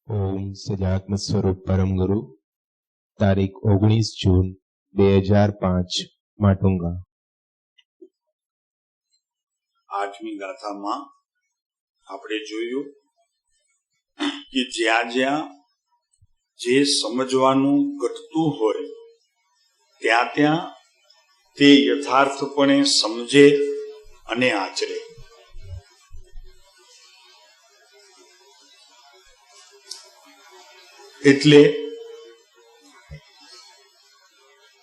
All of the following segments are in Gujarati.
ઓમ સજાત્મ સ્વરૂપ પરમ ગુરુ તારીખ 19 જૂન 2005 માટુંગા। 8મી ગાથામાં આપણે જોયું કે જ્યાં જ્યાં જે સમજવાનું ઘટતું હોય ત્યાં ત્યાં તે યથાર્થપણે સમજે અને આચરે। એટલે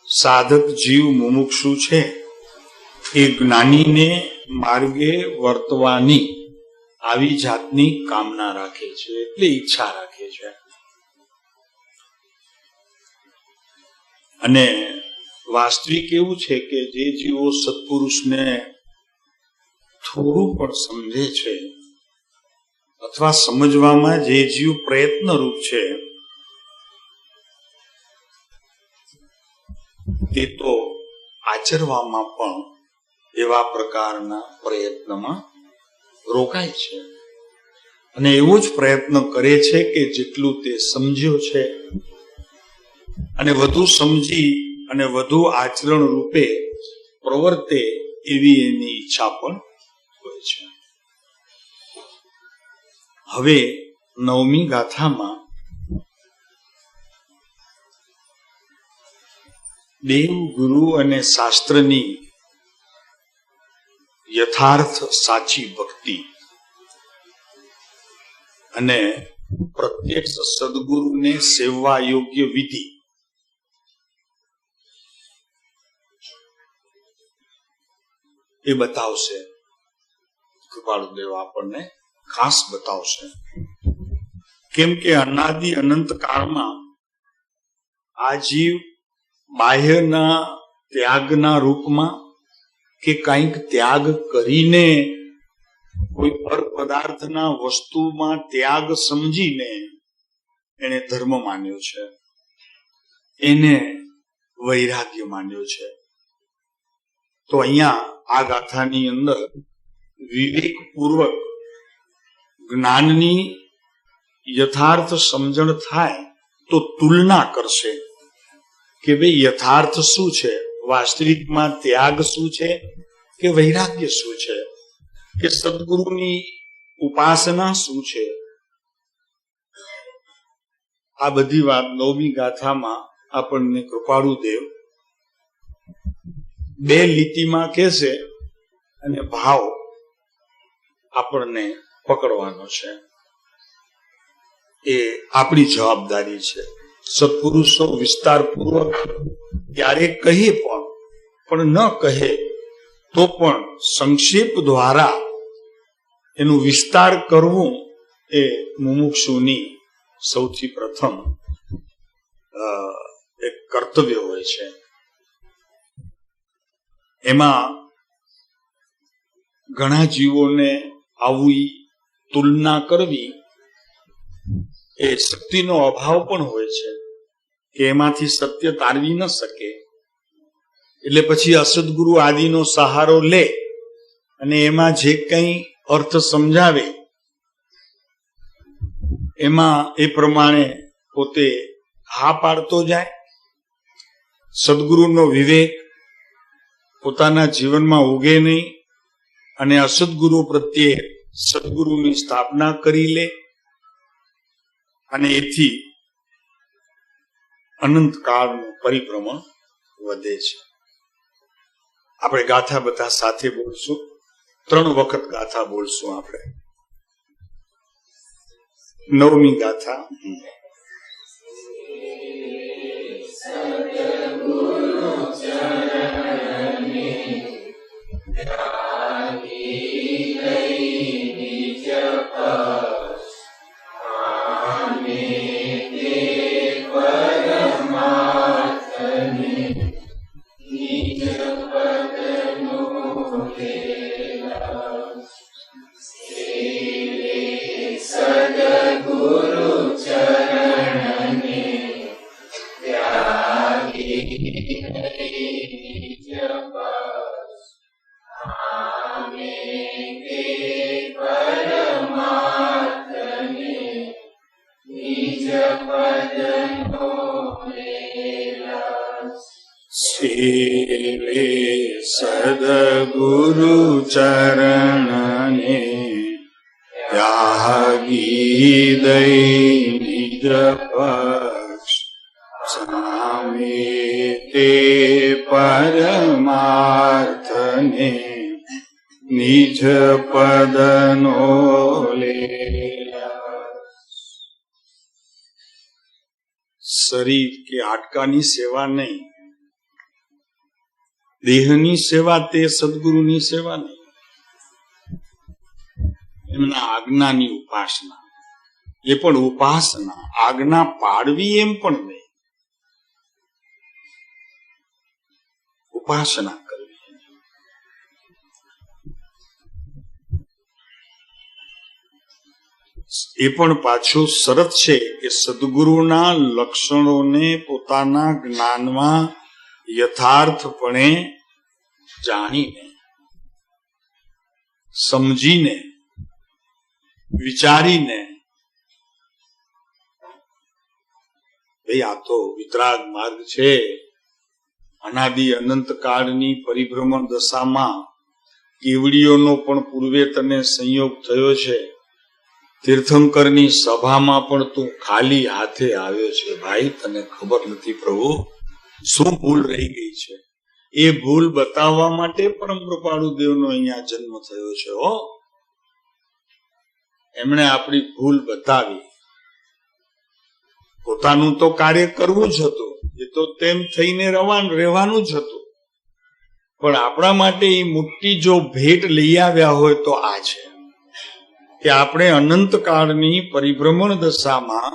સાધક જીવ મુમુક્ષુ છે એ જ્ઞાનીને માર્ગે વર્તવાની આવી જાતની કામના રાખે છે, એટલે ઈચ્છા રાખે છે। અને વાસ્તવિક એવું છે કે જે જીવો સત્પુરુષને થોડું પણ સમજે છે અથવા સમજવામાં જે જીવ પ્રયત્નરૂપ છે તે તો આચરવામાં પણ એવા પ્રકારના પ્રયત્નમાં રોકાય છે અને એવો જ પ્રયત્ન કરે છે કે જેટલું તે સમજ્યો છે અને વધુ સમજી અને વધુ આચરણ રૂપે પ્રવર્તે એવી એની ઈચ્છા પણ હોય છે। હવે 9મી ગાથામાં દેવ ગુરુ અને શાસ્ત્રની યથાર્થ સાચી ભક્તિ અને પ્રત્યક્ષ સદગુરુને સેવવા યોગ્ય વિધિ એ બતાવશે। કૃપાળુદેવ આપણને ખાસ બતાવશે, કેમ કે અનાદિ અનંત કાળમાં આ જીવ બાહ્યના ત્યાગના રૂપમાં કે કંઈક ત્યાગ કરીને કોઈ પર પદાર્થના વસ્તુમાં ત્યાગ સમજીને એને ધર્મ માન્યો છે, એને વૈરાગ્ય માન્યો છે। તો અહીંયા આ ગાથાની અંદર વિવેકપૂર્વક જ્ઞાનની યથાર્થ સમજણ થાય તો તુલના કરશે કે ભાઈ યથાર્થ શું છે, વાસ્તવિકમાં ત્યાગ શું છે કે વૈરાગ્ય શું છે, કે સદગુરુની ઉપાસના શું છે। આ બધી વાત 9મી ગાથામાં આપણને કૃપાળુદેવ 2 લીટીમાં કહેશે અને ભાવ આપણને પકડવાનો છે। એ આપણી જવાબદારી છે। સત્પુરુષો વિસ્તારપૂર્વક ક્યારે કહે પણ ન કહે તો પણ સંક્ષેપ દ્વારા એનું વિસ્તાર કરવું એ મુમુક્ષુની સૌથી પ્રથમ એક કર્તવ્ય હોય છે। એમાં ઘણા જીવોને આવી તુલના કરવી એ શક્તિનો અભાવ પણ હોય છે કે એમાંથી સત્ય તારવી ન શકે, એટલે પછી અસદગુરુ આદિનો સહારો લે અને એમાં જે કંઈ અર્થ સમજાવે એમાં એ પ્રમાણે પોતે હા પાડતો જાય। સદગુરુનો વિવેક પોતાના જીવનમાં ઉગે નહીં અને અસદગુરુ પ્રત્યે સદગુરુની સ્થાપના કરી લે અને એથી અનંતકાળનું પરિભ્રમણ વધે છે। આપણે ગાથા બધા સાથે બોલશું, 3 વખત ગાથા બોલશું આપણે। 9મી ગાથા। Amen. લે સદગુરુ ચરણને ત્યાગી દઈ નિજ પક્ષ સામે તે પરમાર્થને નિજ પદનો લે. શરીર કે હાડકાની સેવા નહીં, દેહની સેવા તે સદગુરુની સેવા નહીં, એમના આજ્ઞાની ઉપાસના, એ પણ ઉપાસના. આજ્ઞા પાડવી એમ પણ નહીં, ઉપાસના કરવી. એ પણ પાછું શરત છે કે સદગુરુના લક્ષણોને પોતાના જ્ઞાનમાં યથાર્થપણે જાણીને, સમજીને, વિચારીને, ભાઈ આ તો વિતરાગ માર્ગ છે, અનાદિ અનંત કાળની પરિભ્રમણ દશામાં કેવડીઓનો પણ પૂર્વે તને સંયોગ થયો છે, તીર્થંકરની સભામાં પણ તું ખાલી હાથે આવ્યો છે. ભાઈ તને ખબર નથી પ્રભુ શું ભૂલ રહી ગઈ છે. એ ભૂલ બતાવવા માટે પરમ કૃપાળુ દેવનો અહીંયા જન્મ થયો છે. એમણે આપણી ભૂલ બતાવી. પોતાનું તો કાર્ય કરવું જ હતું, એ તો તેમ થઈને રહેવાનું જ હતું, પણ આપણા માટે એ મોટી જો ભેટ લઈ આવ્યા હોય તો આ છે કે આપણે અનંત કાળની પરિભ્રમણ દશામાં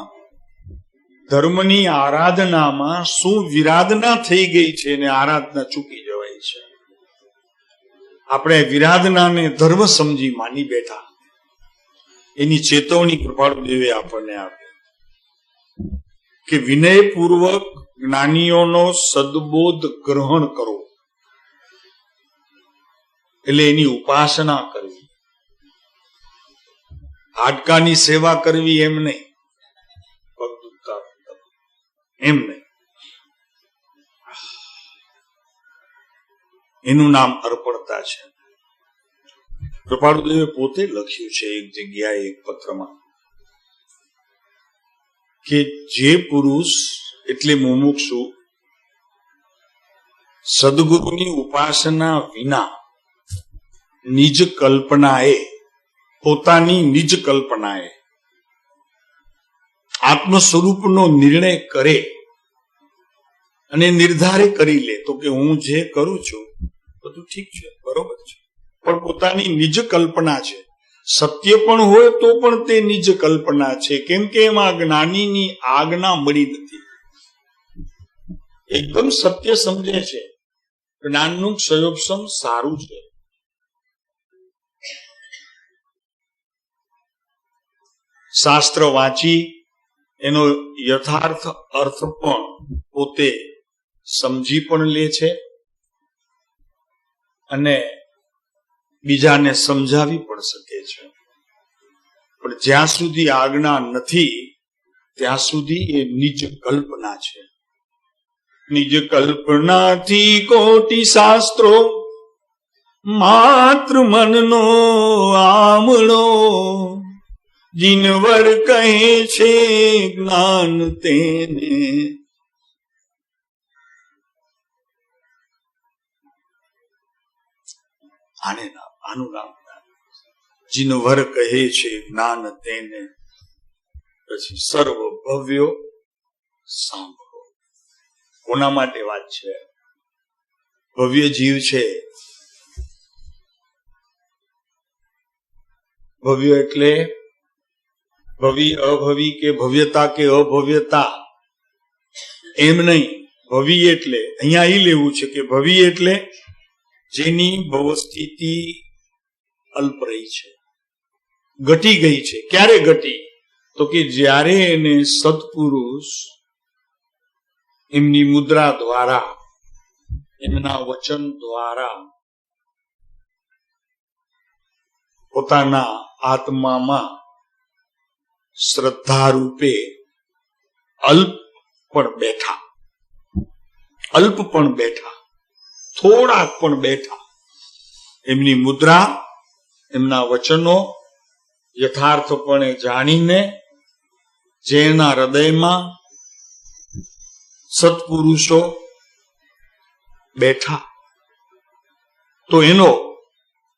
ધર્મની આરાધનામાં શું વિરાધના થઈ ગઈ છે ને આરાધના ચૂકી જવાય છે. આપણે વિરાધનાને ધર્મ સમજી માની બેઠા. એની ચેતવણી કૃપાળુ દેવે આપણને આપી કે વિનયપૂર્વક જ્ઞાનીઓનો સદબોધ ગ્રહણ કરો, એટલે એની ઉપાસના કરવી. હાડકાની સેવા કરવી એમ નહીં, એમ નહીં. એનું નામ અર્પણતા છે. કૃપાળુ દેવે પોતે લખ્યું છે એક જગ્યાએ એક પત્રમાં કે જે પુરુષ એટલે મુમુક્ષુ સદગુરુની ઉપાસના વિના નિજ કલ્પનાએ, પોતાની નિજ કલ્પનાએ આત્મ સ્વરૂપનો નિર્ણય કરે અને નિર્ધારે કરી લે તો કે હું જે કરું છું બધું ઠીક છે, બરોબર છે, પણ પોતાની નિજ કલ્પના છે. સત્ય પણ હોય તો પણ તે નિજ કલ્પના છે, કેમ કે એમાં જ્ઞાનીની આજ્ઞા મળી નથી. એકદમ સત્ય સમજે છે, જ્ઞાનનું ક્ષયોક્ષમ સારું છે, શાસ્ત્ર વાંચી એનો યથાર્થ અર્થ પણ પોતે સમજી પણ લે છે અને બીજાને સમજાવી પણ શકે છે. પણ જ્યાં સુધી આજ્ઞા નથી ત્યાં સુધી એ નિજ કલ્પના છે. નિજ કલ્પનાથી કોટી શાસ્ત્રો માત્ર મનનો આમળો, જીનવર કહે છે જ્ઞાન તેને. આનું નામ જીનવર કહે છે જ્ઞાન તેને. પછી સર્વ ભવ્યો સાંભળો. કોના માટે વાત છે? ભવ્ય જીવ છે. ભવ્ય એટલે ભવી અભવી કે ભવ્યતા કે અભવ્યતા એમ નહીં. ભવી એટલે અહીંયા એ લેવું છે કે ભવી એટલે જેની ભવસ્થિતિ અલ્પ રહી છે, ઘટી ગઈ છે. ક્યારે ઘટી? તો કે જ્યારે એને સત્પુરુષ એમની મુદ્રા દ્વારા, એમના વચન દ્વારા પોતાના આત્મામાં શ્રદ્ધા રૂપે અલ્પ પણ બેઠા, થોડાક પણ બેઠા, એમની મુદ્રા, એમના વચનો યથાર્થપણે જાણીને જેના હૃદયમાં સત્પુરુષો બેઠા, તો એનો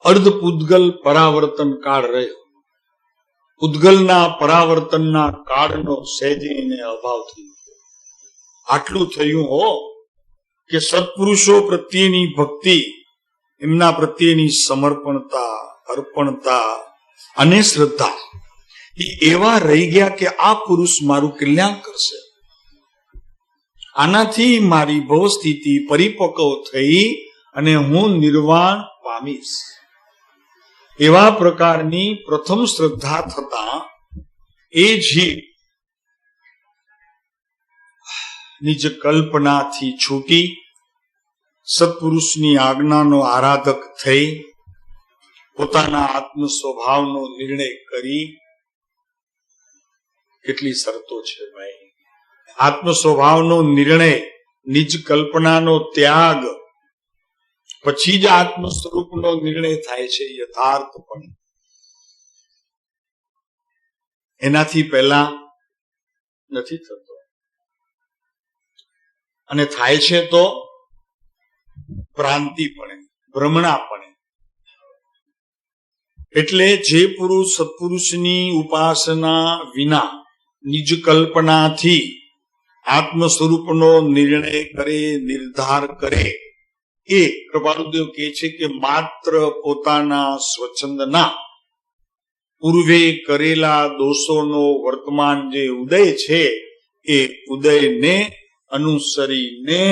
અર્ધ પૂદગલ પરાવર્તન કાળ રહ્યો. પૂદગલના પરાવર્તનના કાળનો સહેજે એને અભાવ થયો. આટલું થયું હો કે સત્પુરુષો પ્રત્યેની ભક્તિ, એમના પ્રત્યેની સમર્પણતા, અર્પણતા અને શ્રદ્ધા એ એવા રહી ગયા કે આ પુરુષ મારું કલ્યાણ કરશે, આનાથી મારી ભવ સ્થિતિ પરિપક્વ થઈ અને હું નિર્વાણ પામીશ. એવા પ્રકારની પ્રથમ શ્રદ્ધા થતા એ જીવ નિજ કલ્પનાથી છૂટી સત્પુરુષની આજ્ઞાનો આરાધક થઈ પોતાના આત્મ સ્વભાવનો નિર્ણય કરી. કેટલી શરતો છે ભાઈ! આત્મ સ્વભાવનો નિર્ણય, નિજ કલ્પનાનો ત્યાગ, પછી જ આત્મ સ્વરૂપનો નિર્ણય થાય છે યથાર્થપણે. એનાથી પહેલા નથી થતો, અને થાય છે તો ભ્રાંતિપણે, ભ્રમણાપણે. એટલે જે પુરુષ સત્પુરુષની ઉપાસના વિના નિજ કલ્પનાથી આત્મ સ્વરૂપનો નિર્ણય કરે, નિર્ધાર કરે, એ કૃપાલુદેવ કહે છે કે માત્ર પોતાના સ્વચ્છંદના પૂર્વે કરેલા દોષોનો વર્તમાન જે ઉદય છે એ ઉદયને અનુસરીને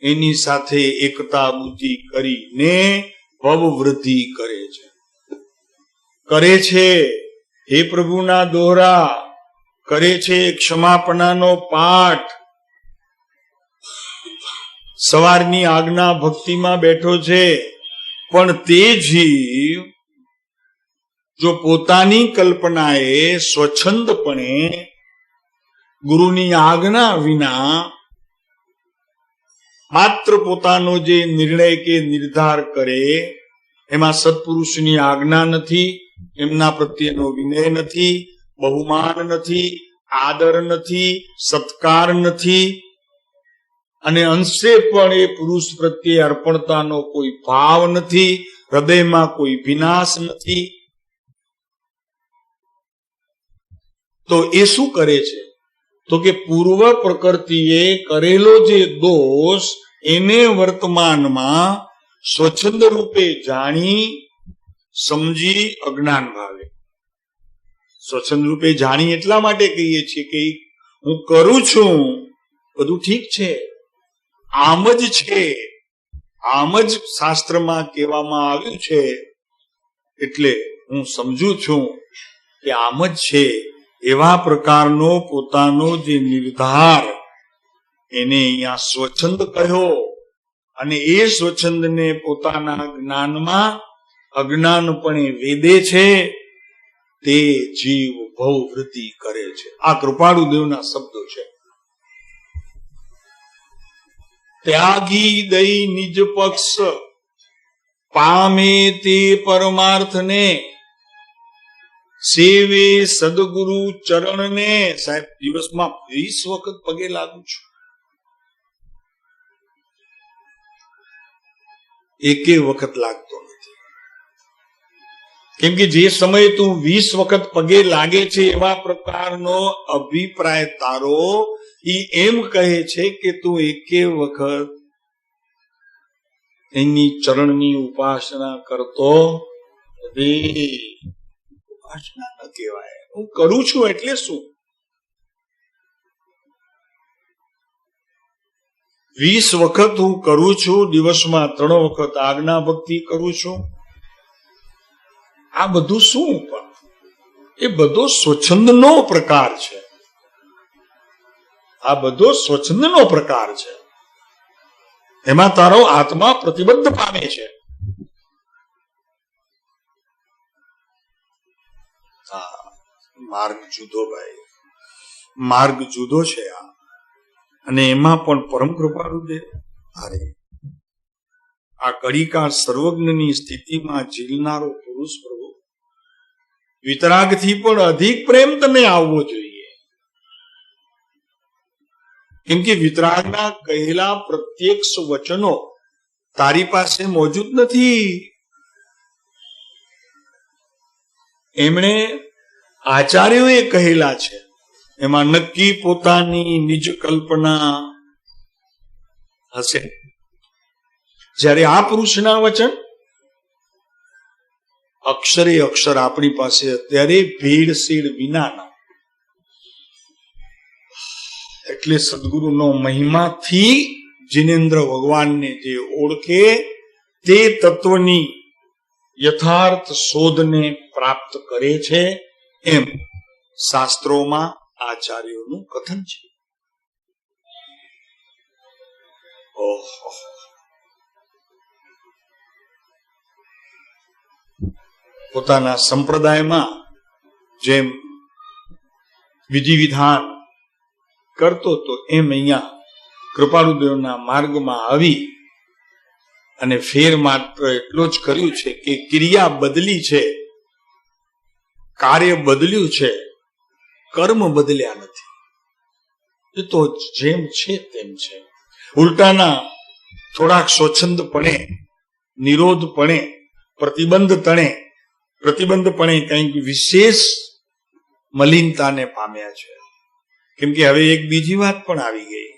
એની સાથે એકતા બુદ્ધિ કરીને ભવવૃદ્ધિ કરે છે. હે પ્રભુના દોહરા કરે છે, ક્ષમાપણાનો પાઠ. સવારની આજ્ઞા ભક્તિમાં બેઠો છે, પણ તે જીવ જો પોતાની કલ્પનાએ સ્વચ્છંદપણે ગુરુની આજ્ઞા વિના માત્ર પોતાનો જે નિર્ણય કે નિર્ધાર કરે, એમાં સત્પુરુષની આજ્ઞા નથી, એમના પ્રત્યેનો વિનય નથી, બહુમાન નથી, આદર નથી, સત્કાર નથી, અને અંશે પણ એ પુરુષ પ્રત્યે અર્પણતાનો કોઈ ભાવ નથી, હૃદયમાં કોઈ વિનાશ નથી, તો એ શું કરે છે? તો કે પૂર્વ પ્રકૃતિએ કરેલો જે દોષ એને વર્તમાનમાં સ્વચ્છંદ રૂપે જાણી સમજી અજ્ઞાન ભાવે. સ્વચ્છંદ રૂપે જાણી એટલા માટે કહીએ છીએ કે હું કરું છું, બધું ઠીક છે, આમ જ છે, આમ જ શાસ્ત્રમાં કહેવામાં આવ્યું છે, એટલે હું સમજુ છું કે આમ જ છે. એવા પ્રકારનો પોતાનો જે નિર્ધાર, એને અહીંયા સ્વચ્છંદ કહ્યો, અને એ સ્વચ્છંદને પોતાના જ્ઞાનમાં અજ્ઞાનપણે વેદે છે, તે જીવ ભવવૃદ્ધિ કરે છે. આ કૃપાળુ દેવના શબ્દો છે. ત્યાગી દઈ નિજ પક્ષ પામે તે પરમાર્થને સેવે સદગુરુ ચરણને. સાહેબ, દિવસમાં 20 વખત પગે લાગુ છું, એકે વખત લાગતો નથી. કેમ કે જે સમયે તું 20 વખત પગે લાગે છે, એવા પ્રકારનો અભિપ્રાય તારો ઈ એમ કહે છે કે તું એકે વખત એની ચરણની ઉપાસના કરતો નથી. ઉપાસના ન કહેવાય. હું કરું છું એટલે શું? 20 વખત હું કરું છું, દિવસમાં 3 વખત આજ્ઞા ભક્તિ કરું છું. આ બધું શું? પણ એ બધો સ્વચ્છંદનો પ્રકાર છે. આ બધો સ્વચ્છંદનો પ્રકાર છે. એમાં તારો આત્મા પ્રતિબદ્ધ પામે છે. માર્ગ જુદો ભાઈ, માર્ગ જુદો છે આ. અને એમાં પણ પરમ કૃપાળુ દેવ, અરે આ કળિકા સર્વજ્ઞની સ્થિતિમાં ઝીલનારો પુરુષ પ્રભુ, વિતરાગથી પણ અધિક પ્રેમ તને આવવો જોઈએ. કેમ કે વિતરાગના કહેલા પ્રત્યક્ષ વચનો તારી પાસે મોજૂદ નથી. એમણે આચાર્યોએ કહેલા છે, એમાં નક્કી પોતાની નિજ કલ્પના હશે. જ્યારે આ પુરુષના વચન અક્ષરે અક્ષર આપણી પાસે અત્યારે ભેળસેળ વિનાના, એટલે સદગુરુનો મહિમાથી જિનેન્દ્ર ભગવાનને જે ઓળખે તે તત્વની યથાર્થ શોધને પ્રાપ્ત કરે છે, એમ શાસ્ત્રોમાં આચાર્યોનું કથન છે. ઓહો, પોતાના સંપ્રદાયમાં જેમ વિધિ વિધાન કરતો તો એમ અહીંયા કૃપાળુદેવના માર્ગમાં આવી અને ફેર માત્ર એટલો જ કર્યું છે કે ક્રિયા બદલી છે, કાર્ય બદલ્યું છે, કર્મ બદલ્યા નથી. એ તો જેમ છે તેમ છે. ઉલટાના થોડાક સ્વચ્છંદપણે, નિરોધપણે, પ્રતિબંધપણે કંઈક વિશેષ મલિનતાને પામ્યા છે. કેમ કે હવે એક બીજી વાત પણ આવી ગઈ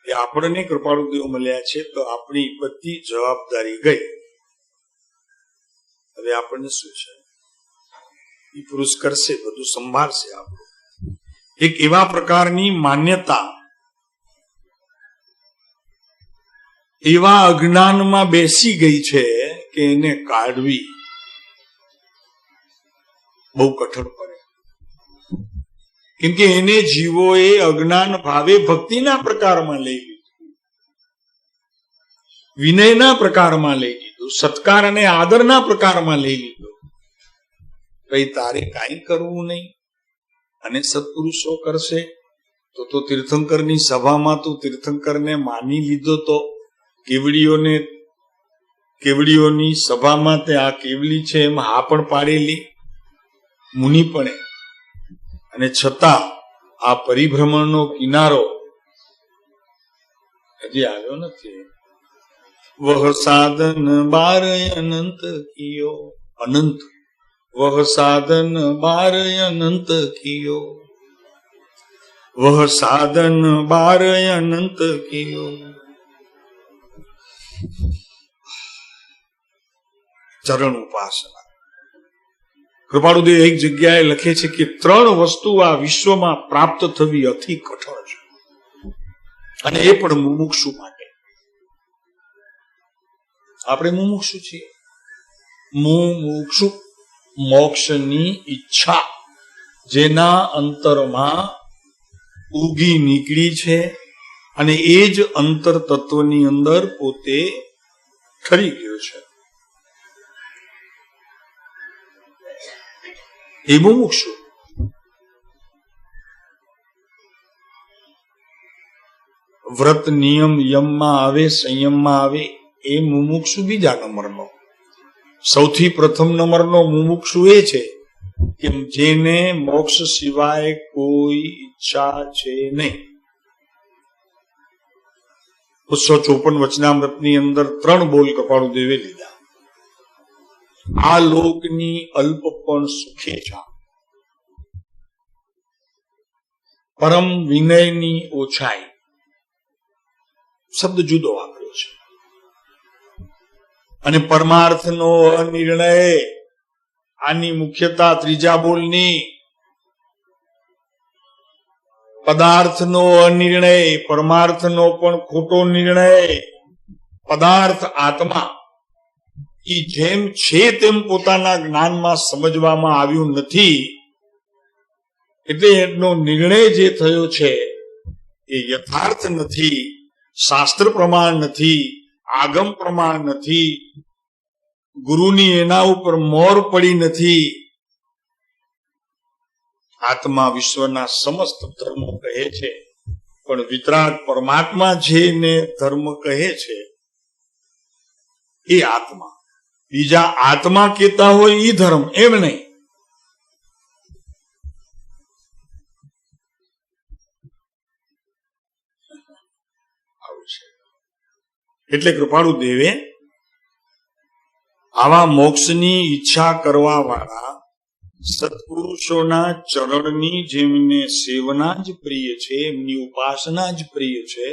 કે આપણને કૃપાળુદેવ મળ્યા છે તો આપણી બધી જવાબદારી ગઈ. હવે આપણને શું છે? એ પુરુષ કરશે, બધું સંભાળશે. આપણું એક એવા પ્રકારની માન્યતા એવા અજ્ઞાનમાં બેસી ગઈ છે કે એને કાઢવી બહુ કઠણ પડે. કેમ કે એને જીવોએ અજ્ઞાન ભાવે ભક્તિના પ્રકારમાં લઈ લીધું, વિનયના પ્રકારમાં લઈ લીધું, સત્કાર અને આદરના પ્રકારમાં લઈ લીધું. કઈ તારે કાંઈ કરવું નહીં અને સત્પુરુષો કરશે. તો તીર્થંકરની સભામાં તું તીર્થંકરને માની લીધો તો કેવડીઓની સભામાં તે આ કેવલી છે એમ હા પણ પાડેલી મુનિપણે, અને છતાં આ પરિભ્રમણનો કિનારો હજી આવ્યો નથી. વહ સાધન બાર અનંત કિયો, અનંત વહ સાધન બાર અનંત કિયો, વહ સાધન બાર અનંત કિયો. ચરણ ઉપાસના. કૃપાળુદેવ એક જગ્યાએ લખે છે કે 3 વસ્તુ આ વિશ્વમાં પ્રાપ્ત થવી અતિ કઠણ છે, અને એ પણ મુમુક્ષુ માટે. આપણે મુમુક્ષુ છીએ. મુમુક્ષુ મોક્ષની ઈચ્છા જેના અંતરમાં ઉગી નીકળી છે અને એ જ અંતર તત્વની અંદર પોતે ઠરી ગયો છે, એ મુમુક્ષુ. વ્રત નિયમ યમમાં આવે, સંયમમાં આવે, એ મુમુક્ષુ બીજા નંબરનો. સૌથી પ્રથમ નંબરનો મુમુક્ષુ એ છે કે જેને મોક્ષ સિવાય કોઈ ઈચ્છા છે નહીં. 254 વચનામૃતની અંદર 3 બોલ કપાળુદેવે લીધા. આ લોકની અલ્પ પણ સુખે છે, પરમ વિનયની ઓછાઈ, શબ્દ જુદો વાપર્યો છે, અને પરમાર્થનો અનિર્ણય. આની મુખ્યતા ત્રીજા બોલની. પદાર્થનો અનિર્ણય, પરમાર્થનો પણ ખોટો નિર્ણય. પદાર્થ આત્મા એ જેમ છે તેમ પોતાના જ્ઞાનમાં સમજવામાં આવ્યું નથી, એટલે એનો નિર્ણય જે થયો છે એ યથાર્થ નથી, શાસ્ત્ર પ્રમાણ નથી, આગમ પ્રમાણ નથી, ગુરુની એના ઉપર મોર પડી નથી. આત્મા વિશ્વના સમસ્ત ધર્મો કહે છે પણ વિતરાગ પરમાત્મા જેને ધર્મ કહે છે એ આત્મા, બીજા આત્મા કહેતા હોય એ ધર્મ, એમ નહીં. આવું છે. એટલે કૃપાળુ દેવે આવા મોક્ષની ઈચ્છા કરવા વાળા સત્પુરુષોના ચરણની જેમને સેવના જ પ્રિય છે, એમની ઉપાસના જ પ્રિય છે,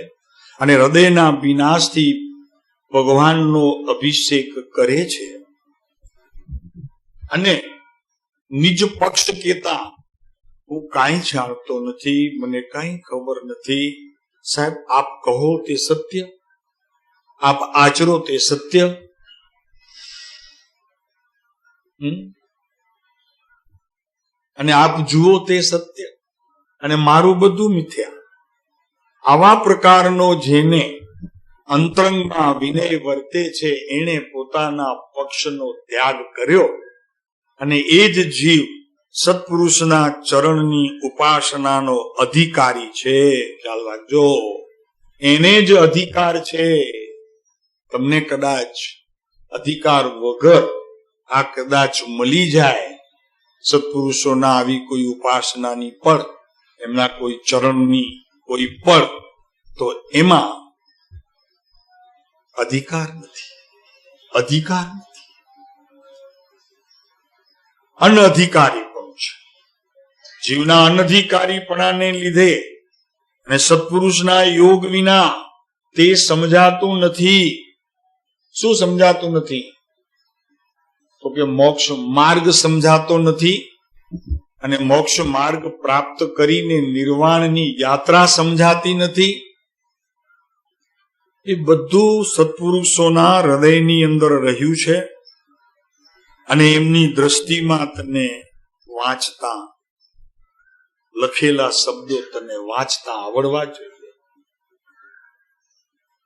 અને હૃદયના વિનાશથી ભગવાનનો અભિષેક કરે છે, અને નિજ પક્ષ કહેતા હું કાંઈ જાણતો નથી, મને કાંઈ ખબર નથી, સાહેબ આપ કહો તે સત્ય, આપ આચરો તે સત્ય. અને આપ જુઓ તે સત્ય, અને મારું બધું મિથ્યા. આવા પ્રકારનો જેને અંતરંગમાં વિનય વર્તે છે એણે પોતાના પક્ષનો ત્યાગ કર્યો, અને એ જ જીવ સત્પુરુષના ચરણની ઉપાસનાનો અધિકારી છે. ખ્યાલ રાખજો, એને જ અધિકાર છે. તમને કદાચ અધિકાર વગર આ કદાચ મળી જાય સત્પુરુષોના આવી કોઈ ઉપાસનાની પળ, એમના કોઈ ચરણની કોઈ પળ, તો એમાં અધિકાર નથી, અધિકાર નથી, અનઅધિકારી પણ છે. જીવના અનધિકારીપણાને લીધે અને સત્પુરુષના યોગ વિના તે સમજાતું નથી. શું સમજાતું નથી? તો કે મોક્ષ માર્ગ સમજાતો નથી, અને મોક્ષ માર્ગ પ્રાપ્ત કરીને નિર્વાણની યાત્રા સમજાતી નથી. એ બધું સત્પુરુષોના હૃદયની અંદર રહ્યું છે, અને એમની દ્રષ્ટિમાં તને વાંચતા લખેલા શબ્દો તને વાંચતા આવડવા જોઈએ.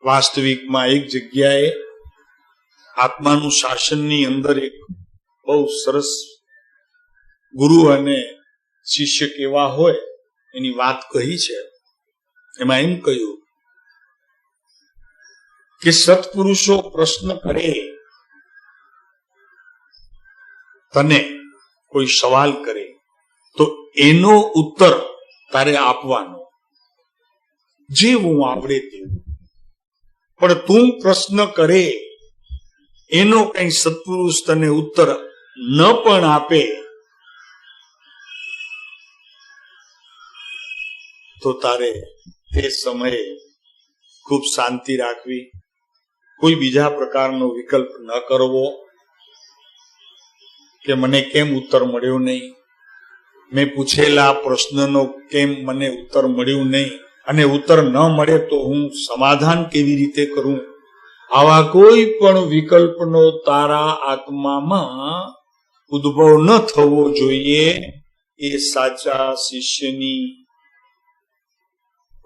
વાસ્તવિકમાં એક જગ્યાએ આત્માનું શાસનની અંદર એક બહુ સરસ ગુરુ અને શિષ્ય કેવા હોય એની વાત કહી છે. એમાં એમ કહ્યું કે સત્પુરુષો પ્રશ્ન કરે, તને કોઈ સવાલ કરે તો એનો ઉત્તર તારે આપવાનો, જેવું આવડે તેવું. પણ તું પ્રશ્ન કરે, એનો કઈ સત્પુરુષ તને ઉત્તર ન પણ આપે તો તારે તે સમયે ખૂબ શાંતિ રાખવી, કોઈ બીજા પ્રકારનો વિકલ્પ ન કરવો કે મને કેમ ઉત્તર મળ્યો નહીં, મેં પૂછેલા પ્રશ્નનો કેમ મને ઉત્તર મળ્યું નહીં, અને ઉત્તર ન મળે તો હું સમાધાન કેવી રીતે કરું. આવા કોઈ પણ વિકલ્પનો તારા આત્મામાં ઉદ્ભવ ન થવો જોઈએ. એ સાચા શિષ્યની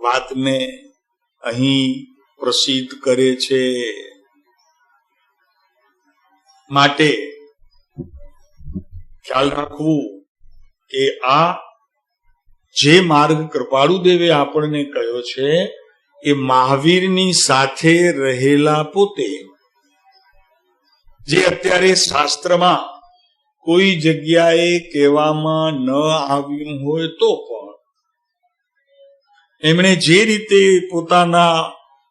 વાતને અહીં પ્રસિદ્ધ કરે છે. માટે ખ્યાલ રાખવું કે આ જે માર્ગ કૃપાળુ દેવે આપણને કહ્યો છે એ મહાવીરની સાથે રહેલા પોતે, જે અત્યારે શાસ્ત્રમાં કોઈ જગ્યાએ કહેવામાં ન આવ્યું હોય તો પણ એમણે જે રીતે પોતાના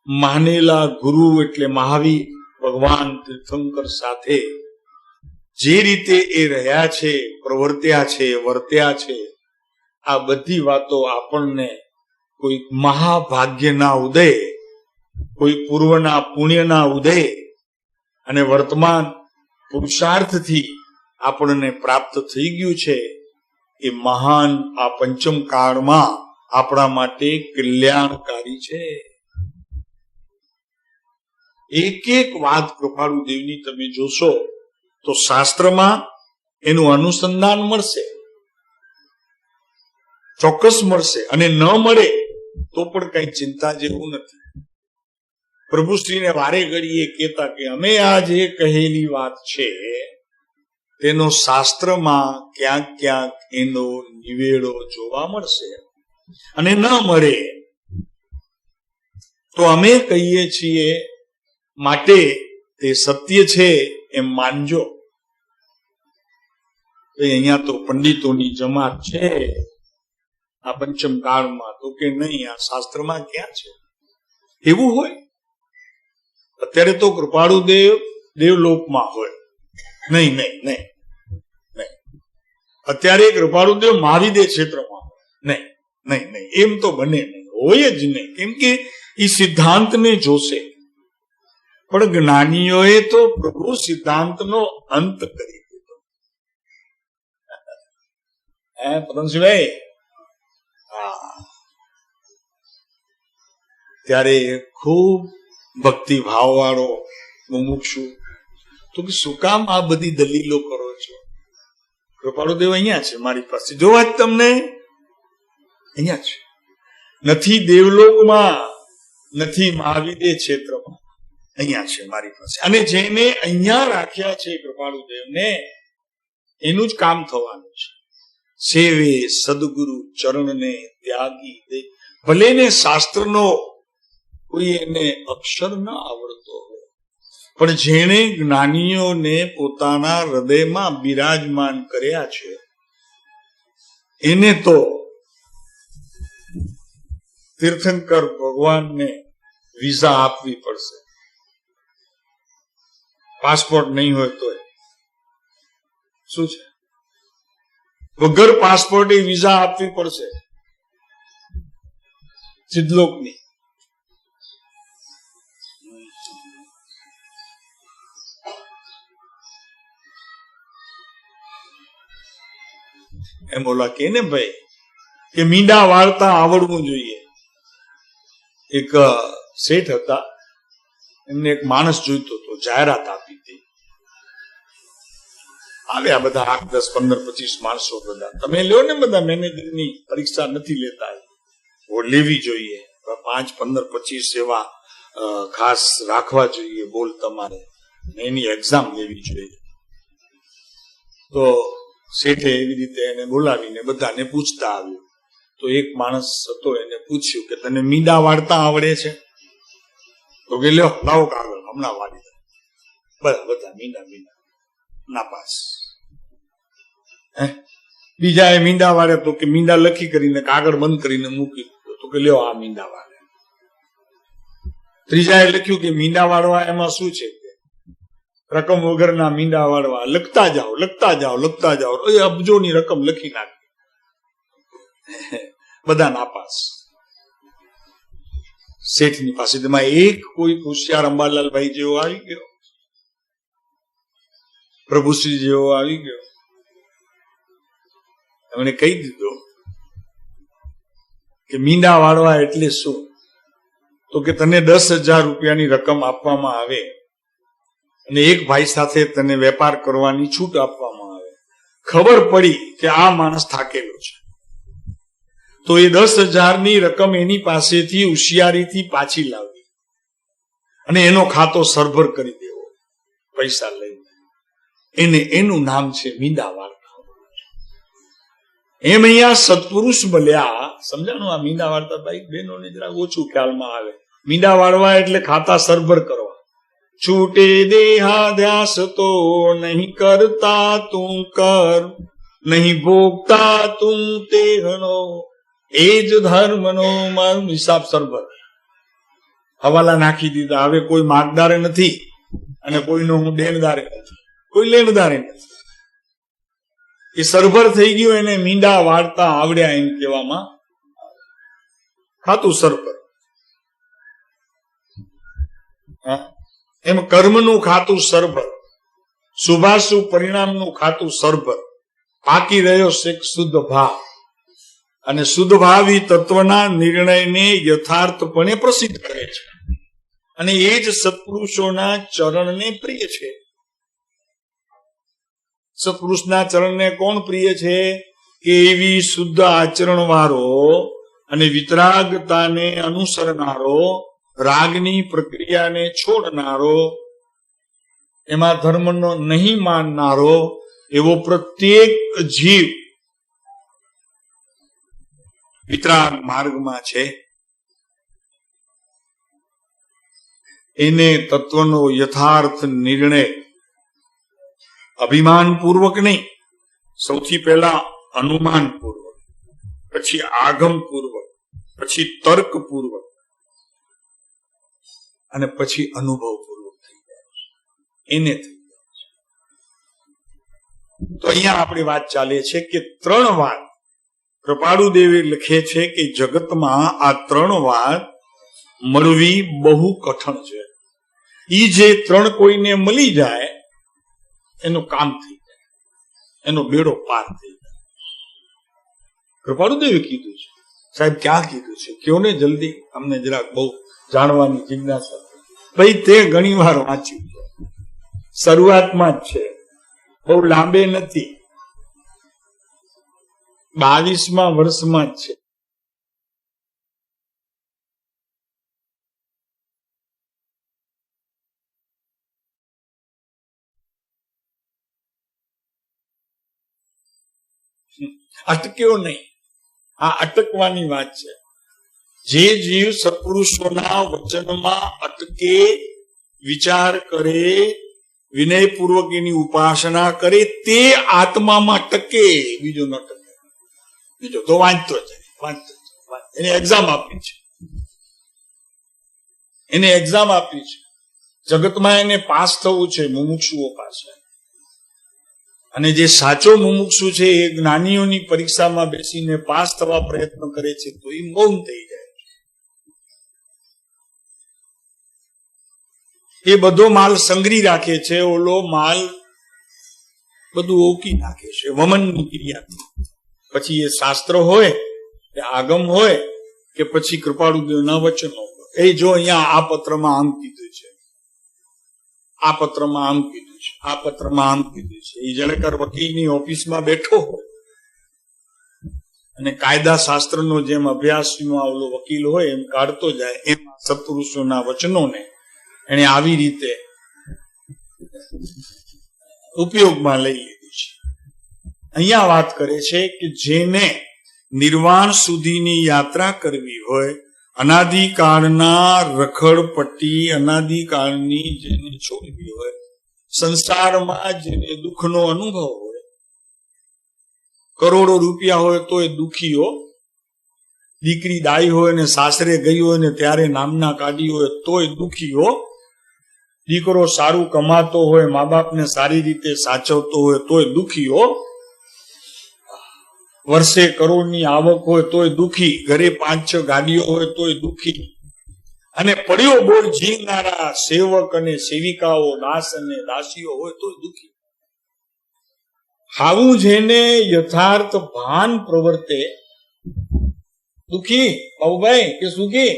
માનેલા ગુરુ એટલે મહાવીર ભગવાન તીર્થંકર સાથે જે રીતે એ રહ્યા છે, પ્રવર્ત્યા છે, વર્ત્યા છે, આ બધી વાતો આપણને કોઈ મહાભાગ્યના ઉદય, કોઈ પૂર્વના પુણ્યના ઉદય અને વર્તમાન પુરુષાર્થથી આપણને પ્રાપ્ત થઈ ગયું છે. એ મહાન આ પંચમ કાળમાં આપણા માટે કલ્યાણકારી છે. એક એક વાત કૃપાળુ દેવની તમે જોશો તો શાસ્ત્રમાં એનું અનુસંધાન મળશે, ચોક્કસ મળશે, અને ન મળે તો પણ કઈ ચિંતા જેવું નથી. પ્રભુશ્રીને વારે ઘડીએ કહેતા કે અમે આ જે કહેલી વાત છે તેનો શાસ્ત્રમાં ક્યાંક ક્યાંક એનો નિવેડો જોવા મળશે, અને ન મળે તો અમે કહીએ છીએ માટે તે સત્ય છે એમ માનજો. અહીંયા તો પંડિતોની જમાત છે આ પંચમ કાળમાં, તો કે નહીં, આ શાસ્ત્રમાં ક્યાં છે એવું હોય? અત્યારે તો કૃપાળુ દેવલોકમાં હોય. નહીં નહીં નહીં નહીં, અત્યારે કૃપાળુદેવ મહાવિદ્ય ક્ષેત્રમાં હોય. નહીં નહીં નહીં, એમ તો બને નહીં, હોય જ નહીં. કેમ કે એ સિદ્ધાંતને જોશે. પણ જ્ઞાનીઓએ તો પ્રભુ સિદ્ધાંતનો અંત કરી દીધો. પતંગસિંહભાઈ, ત્યારે ખૂબ ભક્તિ ભાવ વાળો મુમુક્ષુ તો કે શું કામ આ બધી દલીલો કરો છો? કૃપાળુદેવ અહીંયા છે મારી પાસે, જોવા જ તમને અહીંયા છે. નથી દેવલોકમાં, નથી મહાવિદ્ય ક્ષેત્રમાં, અહીંયા છે મારી પાસે. અને જેને અહીંયા રાખ્યા છે કૃપાળુદેવને, એનું જ કામ થવાનું છે. સેવે સદગુરુ ચરણને ત્યાગી દે. ભલે ને શાસ્ત્રનો કોઈ એને અક્ષર ન આવડતો હોય, પણ જેણે જ્ઞાનીઓને પોતાના હૃદયમાં બિરાજમાન કર્યા છે એને તો તીર્થંકર ભગવાનને વિઝા આપવી પડશે. પાસપોર્ટ નહીં હોય તો શું છે? વગર પાસપોર્ટ વિઝા આપવી પડશે સિદ્ધલોકની. એમ ઓલા કે ને ભાઈ કે મીંડા વાળતા આવડવું જોઈએ. એક શેઠ હતા, એમને એક માણસ જોઈતો હતો, જાહેરાત આપી હતી. આવ્યા બધા 8, 10, 15, 25 માણસો બધા. તમે લ્યો ને બધા, મેનેજરની પરીક્ષા નથી લેતા, લેવી જોઈએ. 5, 15, 25 એવા ખાસ રાખવા જોઈએ બોલ તમારે, એની એક્ઝામ લેવી જોઈએ. તો શેઠે એવી રીતે એને બોલાવીને બધાને પૂછતા આવ્યું. તો એક માણસ હતો, એને પૂછ્યું કે તને મીંડા વાળતા આવડે છે? તો કે લ્યો લાવો કાગળ, હમણાં વાળી દો. બધા મીંડા નાપાસ. બીજા એ મીંડા વાળે તો કે મીંડા લખી કરીને કાગળ બંધ કરીને મૂકી દીધો. તો કે લ્યો આ મીંડા વાળે. ત્રીજા એ લખ્યું કે મીંડા વાળવા એમાં શું છે? રકમ વગરના મીંડા વાળવા, લખતા જાઓ લખતા જાઓ લખતા જાઓ, અબજોની રકમ લખી નાખી. બધા નાપાસ. શેઠની પાસે તેમાં એક કોઈ હોશિયાર અંબાલાલભાઈ જેવો આવી ગયો, પ્રભુશ્રી જેવો આવી ગયો. એમણે કહી દીધું કે મીંડા વાળવા એટલે શું? તો કે તને 10,000 રૂપિયાની રકમ આપવામાં આવે અને એક ભાઈ સાથે તને વેપાર કરવાની છૂટ આપવામાં આવે. ખબર પડી કે આ માણસ થાકેલો છે, તો એ 10,000ની રકમ એની પાસેથી હોશિયારીથી પાછી લાવવી અને એનો ખાતો સરભર કરી દેવો પૈસા લઈને. એનું નામ છે મીંડા વાળતા. એમ અહીંયા સત્પુરુષ મળ્યા. સમજાણું? આ મીંડા વાળતા ભાઈ બહેનોને જરા ઓછું ખ્યાલમાં આવે. મીંડા વાળવા એટલે ખાતા સરભર કરવા. છૂટે દેહાધ્યાસ તો નહીં કરતા તું કર, નહીં ભોગતા તું તે હણો, એ જ ધર્મનો મારું હિસાબ સરભર. હવાલા નાખી દીધા. હવે કોઈ માગદારે નથી અને કોઈનો હું દેણદારે નથી, કોઈ લેણદારે નથી. એ સરભર થઈ ગયું. એને મીંડા વાળતા આવડ્યા એમ કહેવામાં. ખાતું સરભર. એમ કર્મનું ખાતું સરભર, શુભાશુભ પરિણામનું ખાતું સરભર. પાકી રહ્યો શેખ શુદ્ધ ભાવ, અને શુદ્ધ ભાવી તત્વના નિર્ણયને યથાર્થપણે પ્રસિદ્ધ કરે છે. અને એ જ સત્પુરુષોના ચરણને પ્રિય છે. સત્પુરુષના ચરણને કોણ પ્રિય છે? કે એવી શુદ્ધ આચરણ વાળો અને વિતરાગતાને અનુસરનારો, રાગની પ્રક્રિયાને છોડનારો, એમાં ધર્મનો નહીં માનનારો એવો પ્રત્યેક જીવ વિતરાગ માર્ગમાં છે. એને તત્વનો યથાર્થ નિર્ણય અભિમાન પૂર્વક નહીં, સૌથી પહેલા અનુમાન પૂર્વક, પછી આગમ પૂર્વક, પછી તર્ક પૂર્વક અને પછી અનુભવ પૂર્વક થઈ જાય છે. એને થઈ જાય છે. તો અહીંયા આપણી વાત ચાલે છે કે 3 વાત કૃપાળુ દેવે લખે છે કે જગતમાં આ 3 વાત મળવી બહુ કઠણ છે. ઈ જે 3 કોઈને મળી જાય એનું કામ થઈ જાય, એનો બેડો પાર થઈ જાય. કૃપાળુ દેવે કીધું છે. સાહેબ ક્યાં કીધું છે? કયો ને જલ્દી, અમને જરાક બહુ જાણવાની જિજ્ઞાસા. ભાઈ તે ઘણી વાર વાંચ્યું છે, શરૂઆતમાં જ છે, બહુ લાંબે નથી, 22મા વર્ષમાં જ છે. અટક્યો નહીં, આ અટકવાની વાત છે. જે જીવ સત્પુરુષોના વચનમાં અટકે, વિચાર કરે, વિનયપૂર્વક એની ઉપાસના કરે, તે આત્મામાં ટકે, બીજો ન ટકે. બીજો તો વાંચતો જાય. એને એક્ઝામ આપી છે, એને એક્ઝામ આપી છે. જગતમાં એને પાસ થવું છે મુમુક્ષુઓ પાસે. અને જે સાચો મુમુક્ષુ છે એ જ્ઞાનીઓની પરીક્ષામાં બેસીને પાસ થવા પ્રયત્ન કરે છે તો એ મૌન થઈ જાય. એ બધો માલ સંગ્રહી રાખે છે, ઓલો માલ બધું ઓકી નાખે છે વમનની ક્રિયાથી. પછી એ શાસ્ત્ર હોય કે આગમ હોય કે પછી કૃપાળુદેવના વચનો હોય. એ જો અહીંયા આ પત્રમાં આમ કીધું છે, આ પત્રમાં આમ કીધું છે, આ પત્રમાં આમ કીધું છે. એ જણકર વકીલની ઓફિસમાં બેઠો હોય અને કાયદા શાસ્ત્રનો જેમ અભ્યાસમાં ઓલો વકીલ હોય એમ કાઢતો જાય, એમ સત્પુરુષોના વચનોને એને આવી રીતે ઉપયોગમાં લઈ લીધું છે. અહીંયા વાત કરે છે કે જેને નિર્વાણ સુધીની યાત્રા કરવી હોય, અનાદિકાળના રખડપટ્ટી, અનાદિકાળની જેને છોડવી હોય, સંસારમાં જેને દુઃખનો અનુભવ હોય, કરોડો રૂપિયા હોય તો એ દુઃખીઓ, દીકરી દાઈ હોય ને સાસરે ગઈ હોય ને ત્યારે નામના કાઢી હોય તોય દુઃખીઓ, દીકરો સારું કમાતો હોય, મા બાપને સારી રીતે સાચવતો હોય તોય દુઃખીઓ, વર્ષે કરોડની આવક હોય તોય દુઃખી, ઘરે 5-6 ગાડીઓ હોય તોય દુઃખી, અને પડ્યો બોર જીવનારા સેવક અને સેવિકાઓ, દાસ અને દાસીઓ હોય તોય દુઃખી. આવું જેને યથાર્થ ભાન પ્રવર્તે, દુઃખી બાબુભાઈ કે સુખી,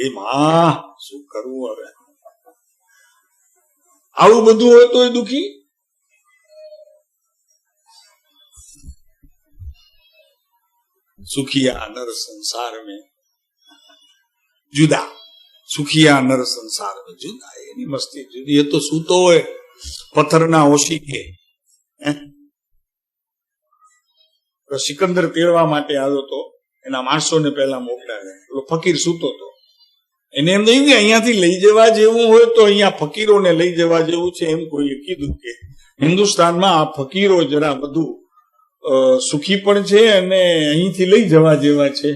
એ માં શું કરવું હવે, આવું બધું હોય તોય દુઃખી. સુખિયા નર સંસાર में જુદા, સુખિયા નર સંસાર में જુદા, એની મસ્તી જુદી. એ તો સૂતો હોય પથ્થરના ઓશીકે, સિકંદર તેડવા માટે આવ્યો તો એના માણસોને પહેલા મોકલાવ્યા. પેલો ફકીર સૂતો હતો, એને એમ નહીં કે અહીંયાથી લઈ જવા જેવું હોય તો અહીંયા ફકીરોને લઈ જવા જેવું છે. એમ કોઈએ કીધું કે હિન્દુસ્તાનમાં આ ફકીરો જરા બધું સુખી પણ છે અને અહીંથી લઈ જવા જેવા છે.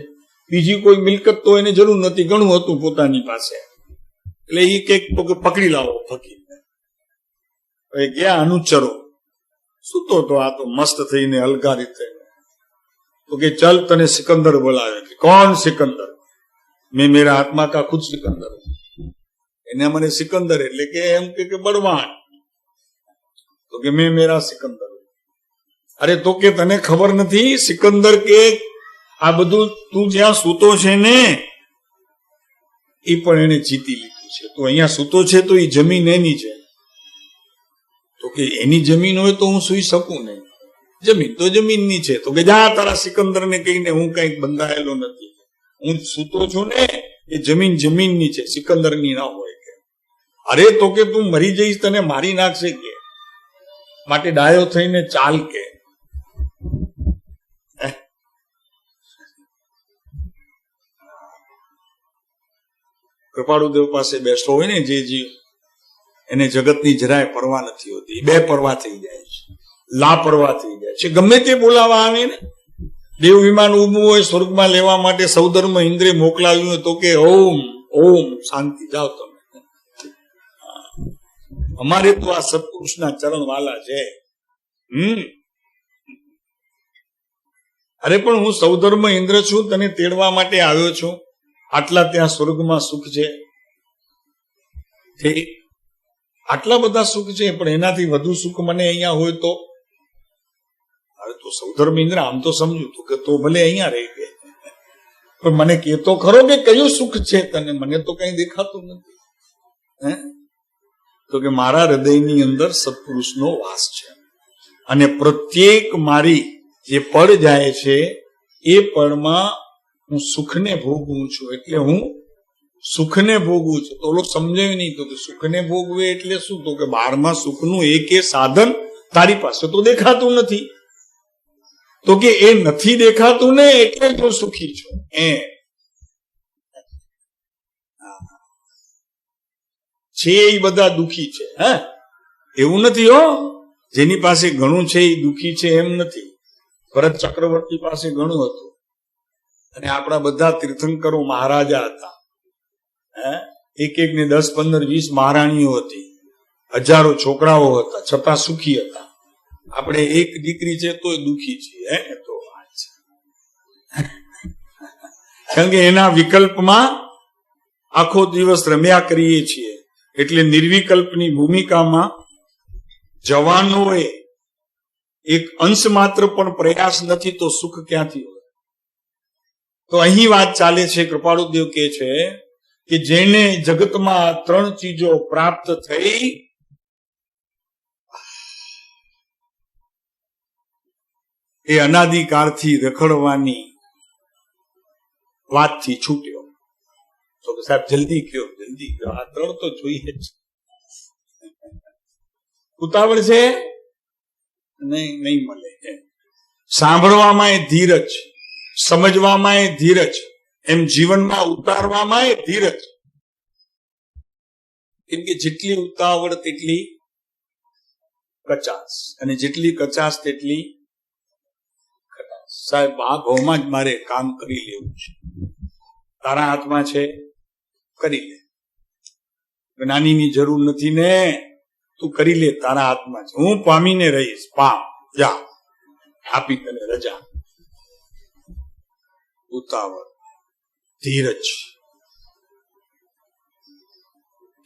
બીજી કોઈ મિલકત તો એને જરૂર નથી, ઘણું હતું પોતાની પાસે, એટલે એ કઈક પકડી લાવો ફકીરને. હવે ગયા અનુચરો, સૂતો તો આ તો મસ્ત થઈને અલગારી થઈને, તો કે ચલ તને સિકંદર બોલાવે. કોણ સિકંદર? મેં મેરા આત્મા કા ખુદ સિકંદર. એને મને સિકંદર એટલે કે એમ કે બળવાન, તો કે મેં મેરા સિકંદર. અરે તો કે તને ખબર નથી સિકંદર કે આ બધું તું જ્યાં સૂતો છે ને એ પણ એને જીતી લીધું છે. તો અહીંયા સૂતો છે તો એ જમીન એની છે. તો કે એની જમીન હોય તો હું સૂઈ શકું નહીં, જમીન તો જમીનની છે. તો કે જા તારા સિકંદરને કહીને હું કઈક બંધાયેલો નથી, હું સૂતો છું ને એ જમીન જમીનની છે, સિકંદરની ના હોય કે. અરે તો કે તું મરી જઈશ, તને મારી નાખશે કે, માટે ડાયો થઈને ચાલ કે. કૃપાળુદેવ પાસે બેસતો હોય ને જે જીવ, એને જગતની જરાય પરવા નથી હોતી. બે પરવા થઈ જાય છે, લાપરવા થઈ જાય છે. ગમે તે બોલાવા આવે ને, દેવ વિમાન ઉભું હોય સ્વર્ગમાં લેવા માટે, સૌધર્મ ઇન્દ્રે મોકલાવ્યું હોય તો કે ઓમ ઓમ શાંતિ, જાઓ તમે. અમારે તો આ સત્પુરુષના ચરણ વાલા છે. અરે પણ હું સૌધર્મ ઇન્દ્ર છું, તને તેડવા માટે આવ્યો છું. આટલા ત્યાં સ્વર્ગમાં સુખ છે, આટલા બધા સુખ છે, પણ એનાથી વધુ સુખ મને અહીંયા હોય તો? હવે તો સૌધર્મ ઇન્દ્ર આમ તો સમજુ તું કે તો ભલે અહીંયા રહી ગયે, પણ મને કહેતો ખરો કે કયું સુખ છે તને? મને તો કઈ દેખાતું નથી. તો કે મારા હૃદયની અંદર સત્પુરુષનો વાસ છે, અને પ્રત્યેક મારી જે પળ જાય છે એ પળમાં હું સુખને ભોગવું છું. એટલે હું સુખને ભોગવું છું. તો લોકો સમજાયું નહીં. તો કે સુખને ભોગવે એટલે શું? તો કે બહારમાં સુખનું એક સાધન તારી પાસે તો દેખાતું નથી. તો કે એ નથી દેખાતું ને એટલે જ હું સુખી છું. છે એ બધા દુખી છે. એવું નથી હો, જેની પાસે ઘણું છે એ દુખી છે એમ નથી. ભરત ચક્રવર્તી પાસે ઘણું હતું, અને આપણા બધા તીર્થંકરો મહારાજા હતા. એક એક ને 10, 15, 20 મહારાણીઓ હતી, હજારો છોકરાઓ હતા, છતાં સુખી હતા. આપણે એક દીકરી છે તોય દુખી છીએ. તો વાત છે, કારણ કે એના વિકલ્પમાં આખો દિવસ રમ્યા કરીએ છીએ. એટલે નિર્વિકલ્પની ભૂમિકામાં જવાનોએ એક અંશ માત્ર પણ પ્રયાસ નથી તો સુખ ક્યાંથી હોય? તો અહીં વાત ચાલે છે. કૃપાળુદેવ કહે છે કે જેને જગતમાં 3 ચીજો પ્રાપ્ત થઈ, એ અનાદિકાળથી રખડવાની વાતથી છૂટ્યો. તો સાહેબ જલ્દી કયો, જલ્દી કયો, આ 3 તો જોઈએ જ. ઉતાવળ છે નહીં મળે. સાંભળવામાં એ ધીરજ, સમજવામાં એ ધીરજ, એમ જીવનમાં ઉતારવામાં એ ધીરજ. કેમ કે જેટલી ઉતાવળ તેટલી કચાસ, અને જેટલી કચાસ તેટલી ખટાશ. સાહેબ આ ઘઉંમાં જ મારે કામ કરી લેવું છે. તારા હાથમાં છે, કરી લે. જ્ઞાનીની જરૂર નથી ને, તું કરી લે, તારા હાથમાં છે. હું પામીને રહીશ, પામ, જા, આપી તને રજા. ઉતાવળ, ધીરજ.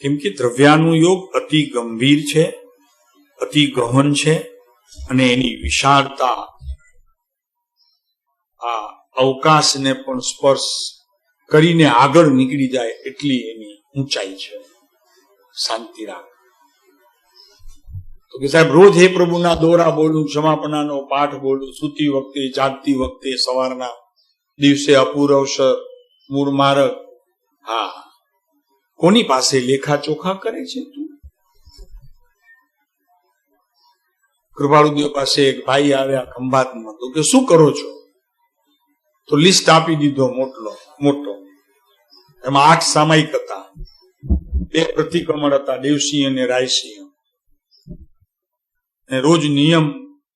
કેમ કે દ્રવ્યાનુયોગ અતિ ગંભીર છે, અતિ ગહન છે, અને એની વિશાળતા આ અવકાશને પણ સ્પર્શ કરીને આગળ નીકળી જાય એટલી એની ઊંચાઈ છે. શાંતિ રાખ. તો કે સાહેબ રોજ હે પ્રભુના દોરા બોલું, ક્ષમાપણાનો પાઠ બોલું, સૂતી વખતે, જાગતી વખતે, સવારના દિવસે અપૂરવસર, મૂળ માર્ગ. હા, કોની પાસે લેખા ચોખા કરે છે તું? કૃપાળુદેવ પાસે એક ભાઈ આવ્યા ખંભાતમાં. તો કે શું કરો છો? તો લિસ્ટ આપી દીધો મોટો. એમાં 8 સામાયિક હતા, 2 પ્રતિક્રમણ હતા, દેવસિંહ અને રાયસિંહ. રોજ નિયમ,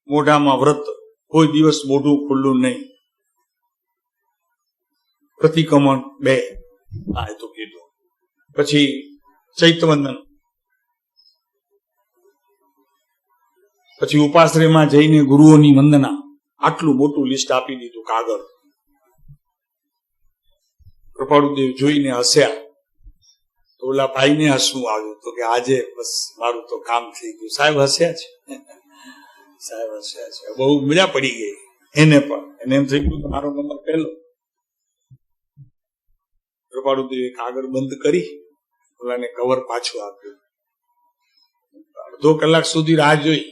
મોઢામાં વ્રત, કોઈ દિવસ મોઢું ખુલ્લું નહીં. પ્રતિક્રમણ 2 આ તો કીધું. પછી ચૈતવંદન, પછી ઉપાશ્રયમાં જઈને ગુરુઓની વંદના. આટલું મોટું લિસ્ટ આપી દીધું કાગળ. કૃપાળુદેવ જોઈને હસ્યા. તો ઓલા ભાઈને હસવું આવ્યું. તો કે આજે બસ મારું તો કામ થઈ ગયું. સાહેબ હસ્યા છે, સાહેબ હસ્યા છે. બહુ મજા પડી ગઈ એને પણ. એને એમ થઈ ગયું મારો નંબર પહેલો. કૃપાળુદેવે કાગળ બંધ કરી ઓલાને કવર પાછું આપ્યું. અડધો કલાક સુધી રાહ જોઈ.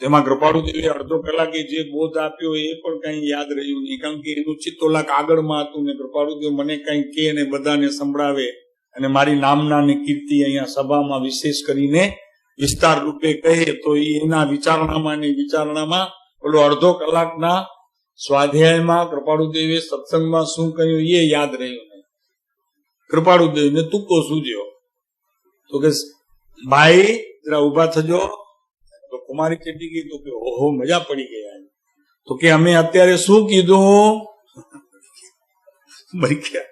તેમાં કૃપાળુદેવે અડધો કલાકે જે બોધ આપ્યો એ પણ કઈ યાદ રહ્યું નહીં, કારણ કે એનું ચિત્ત ઓલા કાગળમાં હતું. ને કૃપાળુદેવ મને કઈ કે અને બધાને સંભળાવે, અને મારી નામના ને કીર્તિ અહીંયા સભામાં વિશેષ કરીને વિસ્તાર રૂપે કહે, તો એના વિચારણામાં ઓલો અડધો કલાકના સ્વાધ્યાયમાં કૃપાળુદેવે સત્સંગમાં શું કહ્યું એ યાદ રહ્યું નહીં. કૃપાળુદેવને તુક્કો સૂજ્યો. તો કે ભાઈ જરા ઉભા થજો. તો કુમારી કેટલી ગઈ? તો કે ઓહો, મજા પડી ગયા. તો કે અમે અત્યારે શું કીધું? મરી ગયા.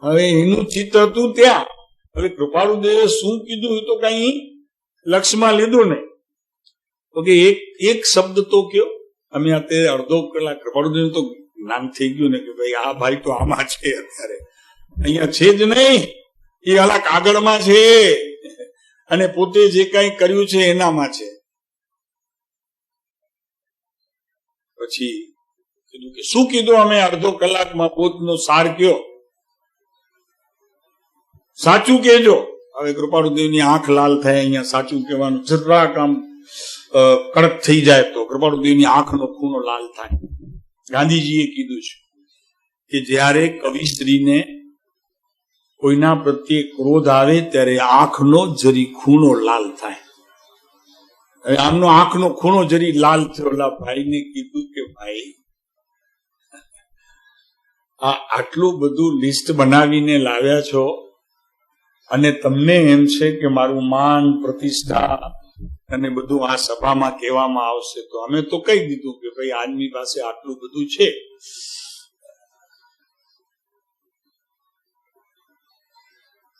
હવે એનું ચિત્ત હતું ત્યાં. હવે કૃપાળુદેવે શું કીધું એ તો કઈ લક્ષમાં લીધું નહીં. તો કે એક શબ્દ તો કયો. અમે અત્યારે અડધો કલાક, કૃપાળુદેવ તો જ્ઞાન થઈ ગયું ને કે ભાઈ આ ભાઈ તો આમાં છે, અત્યારે અહીંયા છે જ નહીં, એ અલા કાગળમાં છે અને પોતે જે કઈ કર્યું છે એનામાં છે. પછી કીધું કે શું કીધું? અમે અડધો કલાકમાં પોતનો સાર કયો, સાચું કહેજો. હવે કૃપાળુદેવની આંખ લાલ થાય. અહીંયા સાચું કહેવાનું જરાક આમ કડક થઈ જાય તો કૃપાળુદેવની આંખનો ખૂણો લાલ થાય. ગાંધીજીએ કીધું છે કે જ્યારે કવિ સ્ત્રીને કોઈના પ્રત્યે ક્રોધ આવે ત્યારે આંખનો જરી ખૂણો લાલ થાય. હવે આમનો આંખનો ખૂણો જરી લાલ થયો. ભાઈને કીધું કે ભાઈ આટલું બધું લિસ્ટ બનાવીને લાવ્યા છો અને તમને એમ છે કે મારું માન, પ્રતિષ્ઠા અને બધું આ સભામાં કહેવામાં આવશે, તો અમે તો કહી દીધું કે ભાઈ આદમી પાસે આટલું બધું છે.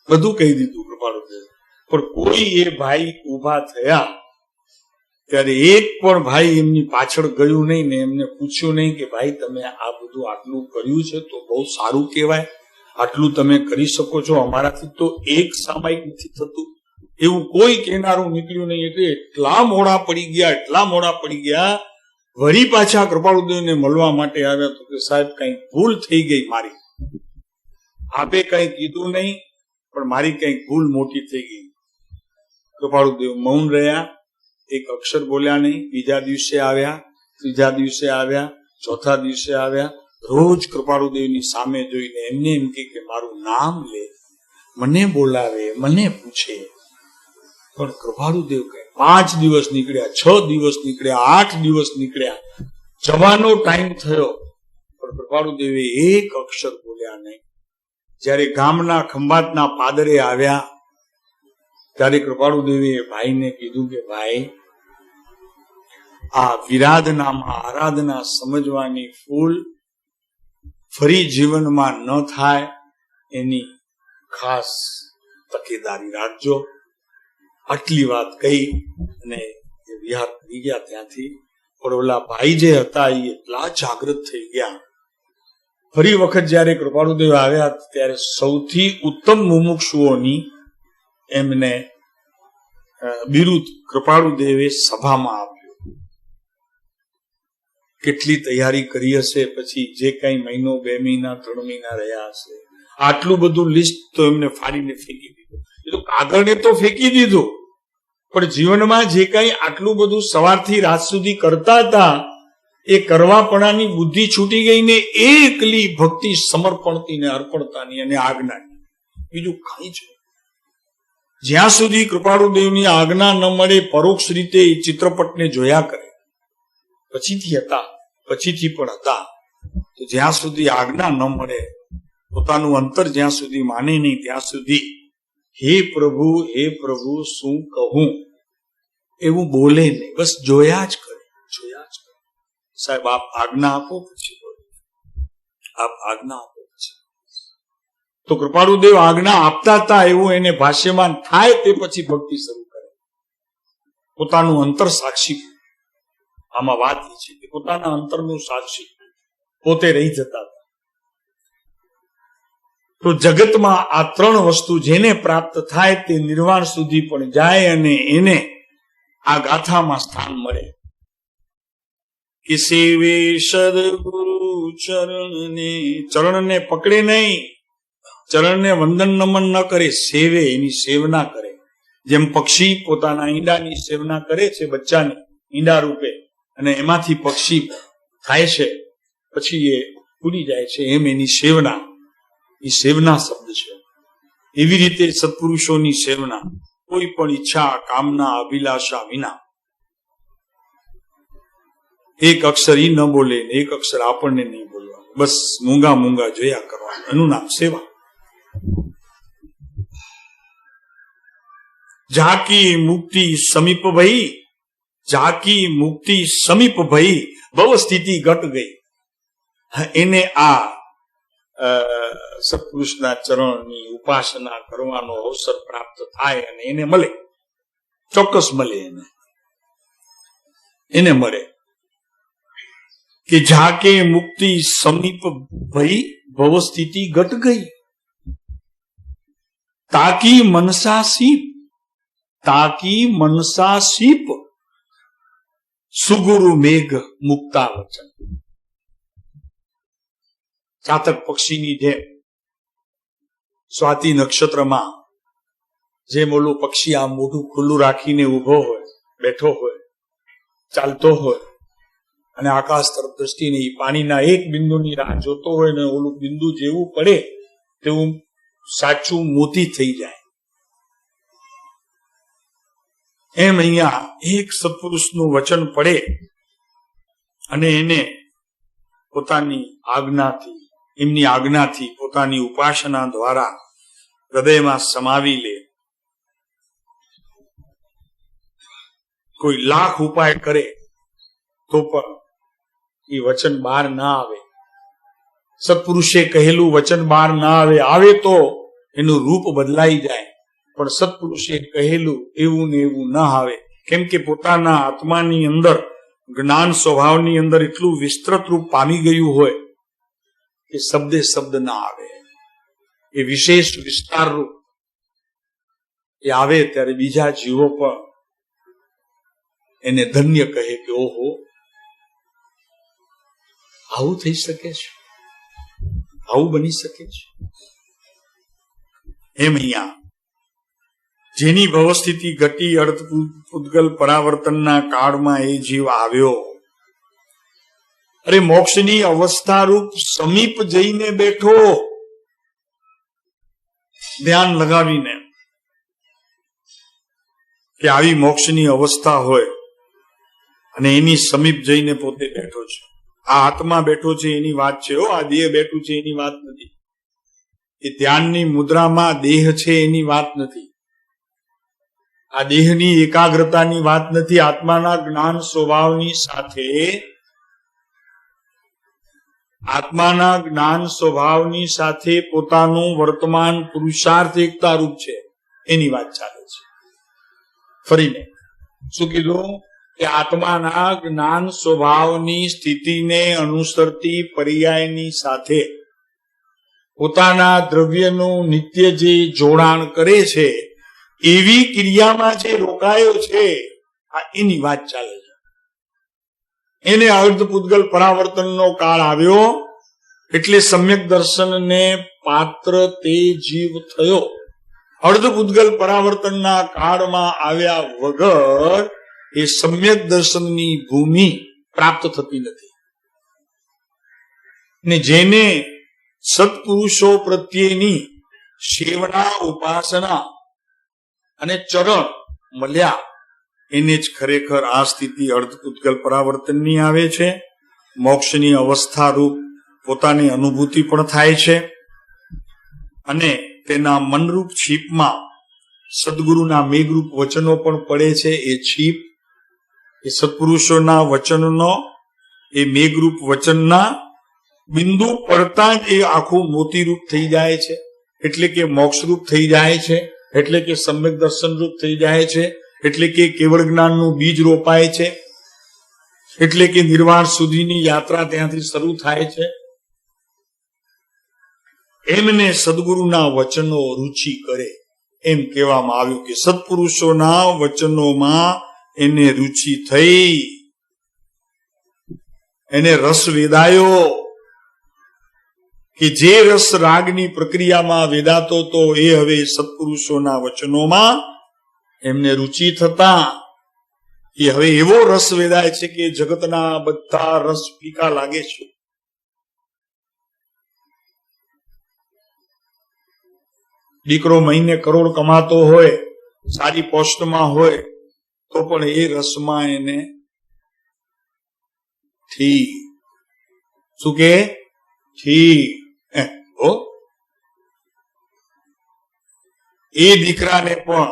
બધું કહી દીધું કૃપાળુદેવ. પણ કોઈ એ ભાઈ ઉભા થયા ત્યારે એક પણ ભાઈ એમની પાછળ ગયું નહીં ને એમને પૂછ્યું નહીં કે ભાઈ તમે આ બધું આટલું કર્યું છે તો બહુ સારું કહેવાય, આટલું તમે કરી શકો છો, અમારાથી તો એક સામાયિક નથી થતું. એવું કોઈ કહેનારું નીકળ્યું નહીં. એટલે એટલા મોડા પડી ગયા. વળી પાછા કૃપાળુદેવને મળવા માટે આવ્યા તો કે સાહેબ કઈ ભૂલ થઈ ગઈ મારી, આપે કઈ કીધું નહીં પણ મારી કઈ ભૂલ મોટી થઈ ગઈ. કૃપાળુદેવ મૌન રહ્યા, એક અક્ષર બોલ્યા નહીં. બીજા દિવસે આવ્યા, ત્રીજા દિવસે આવ્યા, ચોથા દિવસે આવ્યા. રોજ કૃપાળુદેવની સામે જોઈને એમને એમ કે મારું નામ લે, મને બોલાવે, મને પૂછે. પણ કૃપાળુદેવ કહે 5 દિવસ નીકળ્યા, 6 દિવસ નીકળ્યા, 8 દિવસ નીકળ્યા, જવાનો ટાઈમ થયો પણ કૃપાળુદેવે એક અક્ષર બોલ્યા નહીં. જયારે ગામના ખંભાતના પાદરે આવ્યા ત્યારે કૃપાળુદેવે ભાઈને કીધું કે ભાઈ આ વિરાધનામાં આરાધના સમજવાની ફૂલ ફરી જીવનમાં ન થાય એની ખાસ તકેદારી રાખજો. આટલી વાત કહી અને એ વિહાર કરી ગયા ત્યાંથી. પણ ઓલા ભાઈ જે હતા એ એટલા જાગૃત થઈ ગયા. ફરી વખત જયારે કૃપાળુદેવ આવ્યા ત્યારે સૌથી ઉત્તમ મુમુક્ષુઓની એમને બિરુદ કૃપાળુદેવે સભામાં આપ્યું. કેટલી તૈયારી કરી હશે, પછી જે કઈ મહિનો, 2 મહિના, 3 મહિના રહ્યા હશે, આટલું બધું લિસ્ટ તો એમને ફાડીને ફેંકી દીધું. એ તો કાગળને તો ફેંકી દીધું, પણ જીવનમાં જે કઈ આટલું બધું સવારથી રાત સુધી કરતા હતા એ કરવાપણાની બુદ્ધિ છૂટી ગઈ ને એકલી ભક્તિ સમર્પણથી ને અર્પણતાની અને આજ્ઞાની, બીજું કઈ છે. જ્યાં સુધી કૃપાળુદેવની આજ્ઞા ન મળે પરોક્ષ રીતે એ ચિત્રપટને જોયા કરે, પછીથી પણ હતા, તો જ્યાં સુધી આજ્ઞા ન મળે, પોતાનું અંતર જ્યાં સુધી માને નહીં ત્યાં સુધી હે પ્રભુ શું કહું એવું બોલે નહીં, બસ જોયા જ કરે. સાહેબ આપ આજ્ઞા આપો, પછી આપ આજ્ઞા આપો. પછી તો કૃપાળુદેવ આજ્ઞા આપતા હતા એવું એને ભાષ્યમાન થાય તે પછી ભક્તિ શરૂ કરે. પોતાનું અંતર સાક્ષી, આમાં વાત એ છે કે પોતાના અંતરનું સાક્ષી પોતે રહી જતા હતા. તો જગતમાં આ 3 વસ્તુ જેને પ્રાપ્ત થાય તે નિર્વાણ સુધી પણ જાય અને એને આ ગાથામાં સ્થાન મળે. કે સેવે સદગુરુ ચરણને પકડે નહીં, ચરણને વંદન નમન ન કરે, સેવે, એની સેવના કરે. જેમ પક્ષી પોતાના ઈંડાની સેવના કરે છે, બચ્ચાની ઈંડા રૂપે, અને એમાંથી પક્ષી થાય છે પછી એ ઉડી જાય છે, એમ એની સેવના, એ સેવના શબ્દ છે. એવી રીતે સત્પુરુષોની સેવના, કોઈ પણ ઈચ્છા, કામના, અભિલાષા વિના. એક અક્ષર ઈ ન બોલે, એક અક્ષર આપણને નહીં બોલવાનું, બસ મૂંગા જોયા કરવાનું, એનું નામ સેવા. ઝાકી મુક્તિ સમીપ ભઈ, ઝાકી મુક્તિ સમીપ ભઈ, ભવ સ્થિતિ ઘટ ગઈ. એને આ સત્પુરુષના ચરણની ઉપાસના કરવાનો અવસર પ્રાપ્ત થાય અને એને મળે, ચોક્કસ મળે, એને મળે કે ઝાકે મુક્તિ સમીપ ભઈ, ભવ સ્થિતિ ઘટ ગઈ. તાકી મનસા સીપ, તાકી મનસા સીપ, સુગુરુ મેઘ મુક્તા વચન. ચાતક પક્ષીની જેમ સ્વાતિ નક્ષત્રમાં જેમ ઓલું પક્ષી આ મોઢું ખુલ્લું રાખીને ઉભો હોય, બેઠો હોય, ચાલતો હોય અને આકાશ તરફ દ્રષ્ટિને પાણીના એક બિંદુની રાહ જોતો હોય ને ઓલું બિંદુ જેવું પડે તેવું સાચું મોતી થઈ જાય, એમ અહીંયા એક સત્પુરુષનું વચન પડે અને એને પોતાની આજ્ઞાથી, એમની આજ્ઞાથી પોતાની ઉપાસના દ્વારા હૃદયમાં સમાવી લે. કોઈ લાખ ઉપાય કરે તો પણ એ વચન બહાર ના આવે. સત્પુરુષે કહેલું વચન બહાર ના આવે, આવે તો એનું રૂપ બદલાઈ જાય, પણ સત્પુરુષે કહેલું એવું ને એવું ના આવે. કેમ કે પોતાના આત્માની અંદર, જ્ઞાન સ્વભાવની અંદર એટલું વિસ્તૃત રૂપ પામી ગયું હોય કે શબ્દે શબ્દ ના આવે. એ વિશેષ વિસ્તાર રૂપ એ આવે ત્યારે બીજા જીવો પણ એને ધન્ય કહે કે ઓહો, આવું થઈ શકે છે, આવું બની શકે છે. એમ અહીંયા જેની ભવસ્થિતિ ઘટી અર્થ પૂતગલ પરાવર્તનના કાળમાં એ જીવ આવ્યો, અરે મોક્ષની અવસ્થા રૂપ સમીપ જઈને બેઠો, ધ્યાન લગાવીને કે આવી મોક્ષની અવસ્થા હોય અને એની સમીપ જઈને પોતે બેઠો છે. આ આત્મા બેઠો છે એની વાત છે, આ દેહ બેઠું છે એની વાત નથી. એ ધ્યાનની મુદ્રામાં દેહ છે એની વાત નથી. આ દેહની એકાગ્રતાની વાત નથી. આત્માના જ્ઞાન સ્વભાવની સાથે, આત્માના જ્ઞાન સ્વભાવની સાથે પોતાનું વર્તમાન પુરુષાર્થ એકતા રૂપ છે એની વાત ચાલે છે. ફરીને શું કીધું કે આત્માના જ્ઞાન સ્વભાવની સ્થિતિને અનુસરતી પર્યાયની સાથે પોતાના દ્રવ્યનું નિત્ય જે જોડાણ કરે છે એવી ક્રિયામાં જે રોકાયો છે, આ એની વાત ચાલે છે. એને અર્ધ પૂતગલ પરાવર્તનનો કાળ આવ્યો એટલે સમ્યક દર્શનને પાત્ર તે જીવ થયો. અર્ધ પૂતગલ પરાવર્તનના કાળમાં આવ્યા વગર એ સમ્યક દર્શનની ભૂમિ પ્રાપ્ત થતી નથી. ને જેને સત્પુરુષો પ્રત્યેની સેવના, ઉપાસના અને ચરણ મળ્યા એને જ ખરેખર આ સ્થિતિ અર્ધ પૂતગલ પરાવર્તનની આવે છે. મોક્ષની અવસ્થા રૂપ પોતાની અનુભૂતિ પણ થાય છે અને તેના મનરૂપ છીપમાં સદગુરુના મેઘરૂપ વચનો પણ પડે છે. એ છીપ એ સત્પુરુષોના વચનનો, એ મેઘરૂપ વચનના બિંદુ પડતા જ એ આખું મોતીરૂપ થઈ જાય છે, એટલે કે મોક્ષરૂપ થઈ જાય છે, એટલે કે સમ્યક દર્શન રૂપ થઈ જાય છે, એટલે કે કેવળ જ્ઞાનનું બીજ રોપાય છે, એટલે કે નિર્વાણ સુધીની યાત્રા ત્યાંથી શરૂ થાય છે. એમને સદગુરુના વચનો રુચિ કરે એમ કહેવામાં આવ્યું કે સત્પુરુષોના વચનોમાં એને રુચિ થઈ, એને રસ વેદાયો કે જે રસ રાગની પ્રક્રિયામાં વેદાતો તો એ હવે સત્પુરુષોના વચનોમાં એમને રુચિ થતા એ હવે એવો રસ વેદાય છે કે જગતના બધા રસ ફીકા લાગે છે. દીકરો મહિને કરોડ કમાતો હોય, સારી પોસ્ટમાં હોય, તો પણ એ રસમાં એને ઠીક, શું કે ઠીક, એ દીકરાને પણ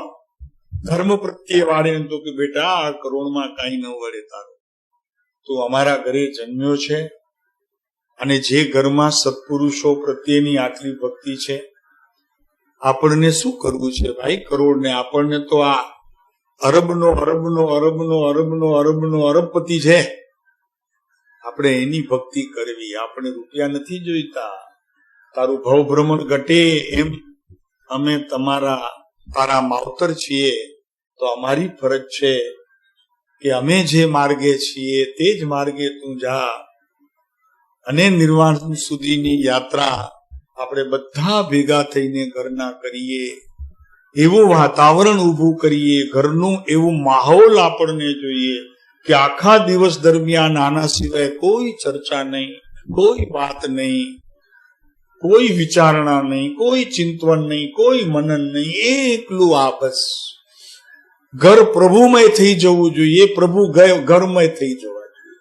ધર્મ પ્રત્યે વાળે તો કે બેટા આ કરોડમાં કાંઈ ન વળે તારો, તું અમારા ઘરે જન્મ્યો છે અને જે ઘરમાં સત્પુરુષો પ્રત્યેની આટલી ભક્તિ છે, આપણને શું કરવું છે ભાઈ કરોડને? આપણને તો આ અરબપતિ છે, આપણે એની ભક્તિ કરવી, આપણે રૂપિયા નથી જોઈતા. તારું ભવ ભ્રમણ ઘટે એમ અમે તારા માવતર છીએ, તો અમારી ફરજ છે કે અમે જે માર્ગે છીએ તે જ માર્ગે તું જા અને નિર્વાણ સુધીની યાત્રા આપણે બધા ભેગા થઈને ઘરના કરીએ, એવું વાતાવરણ ઊભું કરીએ, ઘરનું એવું માહોલ આપણને જોઈએ કે આખા દિવસ દરમિયાન આના સિવાય કોઈ ચર્ચા નહીં, કોઈ વાત નહીં, કોઈ વિચારણા નહીં, કોઈ ચિંતવન નહીં, કોઈ મનન નહીં, એકલું આ બસ. ઘર પ્રભુમય થઈ જવું જોઈએ, પ્રભુ ઘરમય થઈ જવા જોઈએ.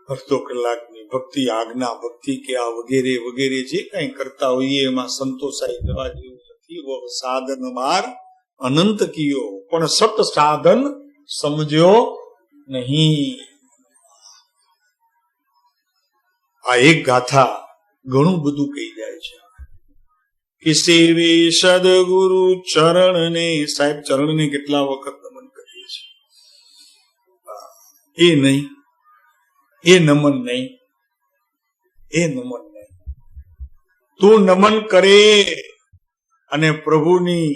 અડધો કલાકની ભક્તિ, આજ્ઞા ભક્તિ કે આ વગેરે વગેરે જે કઈ કરતા હોઈએ એમાં સંતોષાઈ જવા જેવું નથી. સાધન બાર અનંત કિયો પણ સત સાધન સમજ્યો નહીં. આ એક ગાથા ઘણું બધું કહી જાય છે કે સેવે સદગુરુ ચરણને. સાહેબ ચરણને કેટલા વખત નમન કરીએ છીએ, એ નહીં, એ નમન નહીં, એ નમન નહીં. તું નમન કરે અને પ્રભુની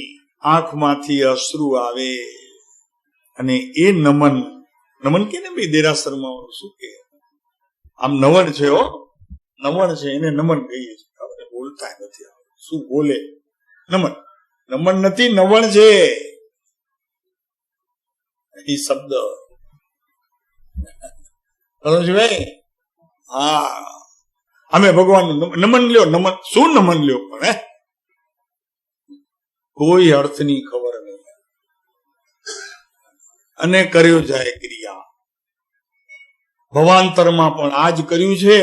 આંખમાંથી અશ્રુ આવે અને એ નમન કે ને ભાઈ દેરાસરમાં શું કે આમ નમન છે, હો નમન છે, એને નમન કહીએ છીએ. આપણે બોલતા નથી, શું બોલે? નમન નથી, નવણ છે એ શબ્દ. હા, અમે ભગવાન નમન લ્યો, નમન શું નમન લ્યો? પણ કોઈ અર્થની ખબર નહીં અને કર્યો જાય ક્રિયા. ભવાંતરમાં પણ આજ કર્યું છે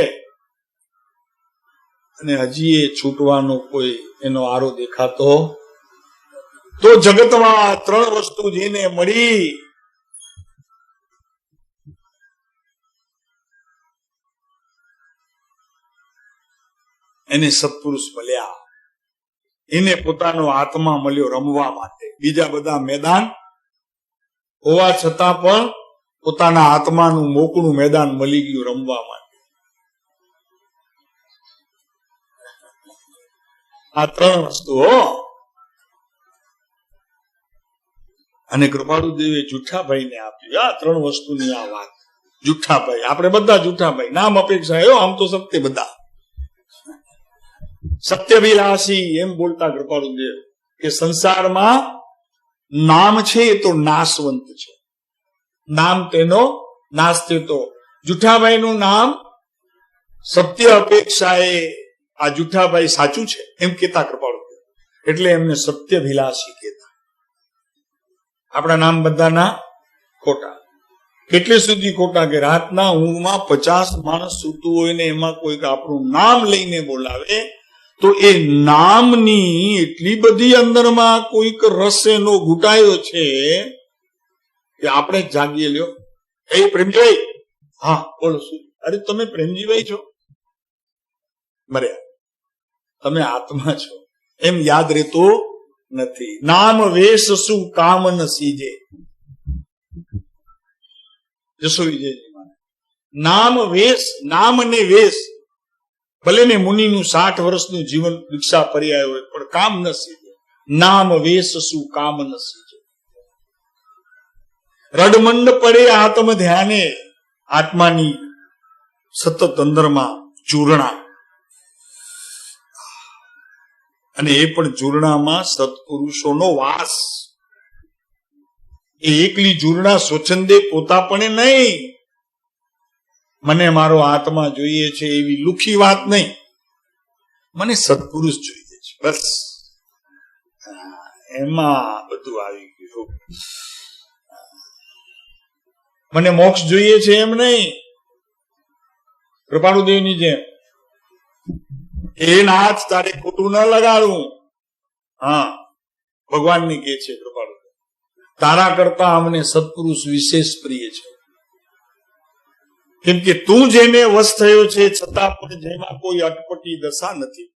અને હજી એ છૂટવાનો કોઈ એનો આરો દેખાતો. તો જગતમાં ત્રણ વસ્તુ જેને મળી, એને સત્પુરુષ મળ્યા, એને પોતાનો આત્મા મળ્યો રમવા માટે. બીજા બધા મેદાન હોવા છતાં પણ પોતાના આત્માનું મોકળું મેદાન મળી ગયું રમવા માટે. આ ત્રણ વસ્તુઓ. અને કૃપાળુદેવે જુઠ્ઠાભાઈને આપ્યું આ ત્રણ વસ્તુની આ વાત. જુઠ્ઠાભાઈ, આપણે બધા જુઠ્ઠાભાઈ, નામ અપેક્ષા એવો, આમ તો સત્ય બધા સત્યભિલાષી એમ બોલતા કૃપાળુદેવ કે સંસારમાં નામ છે એ તો નાશવંત છે, નામ તેનો નાશ થતો. જુઠ્ઠાભાઈનું નામ સત્ય અપેક્ષાએ આ જુઠ્ઠાભાઈ સાચું છે એમ કેતા કૃપાળુદેવ, એટલે એમને સત્યભિલાષી કહેતા. આપણા નામ બધાના ખોટા. કેટલે સુધી ખોટા કે રાતના ઊંઘમાં 50 માણસ સૂતું હોય ને એમાં કોઈક આપણું નામ લઈને બોલાવે તો એ નામની એટલી બધી અંદરમાં કોઈક રસ એનો ઘૂંટાયો છે કે આપણે જ જાગીએ. લ્યો એ પ્રેમજીભાઈ, હા બોલો શું? અરે તમે પ્રેમજીભાઈ છો? મર્યા, તમે આત્મા છો એમ યાદ રહેતો નથી. નામ વેશ શું કામ ન સીજે. જશો વિજયજી માને નામ વેશ, નામ અને વેશ ભલે ને મુનિનું 60 વર્ષનું જીવન દીક્ષા પર્યાય હોય પણ કામ ન સીજે. નામ વેશ શું કામ ન સીજે. રડમંડ પડે આત્મ ધ્યાને, આત્માની સતત અંદરમાં ચૂર્ણા, અને એ પણ ચૂર્ણામાં સત્પુરુષોનો વાસ. એ એકલી ચૂર્ણા સ્વચ્છંદે પોતાપણે નહીં, મને મારો આત્મા જોઈએ છે એવી લુખી વાત નહીં, મને સત્પુરુષ જોઈએ છે બસ. એમાં બધું આવી ગયું. મને મોક્ષ જોઈએ છે એમ નહીં, કૃપાળુદેવની જેમ એ નાથ તારે ખોટું ન લગાડવું. હા, ભગવાનની કે છે કૃપાળુદેવ, તારા કરતા અમને સત્પુરુષ વિશેષ પ્રિય છે. કેમ કે તું જેને વશ થયો છે છતાં પણ જેમાં કોઈ અટપટી દશા નથી,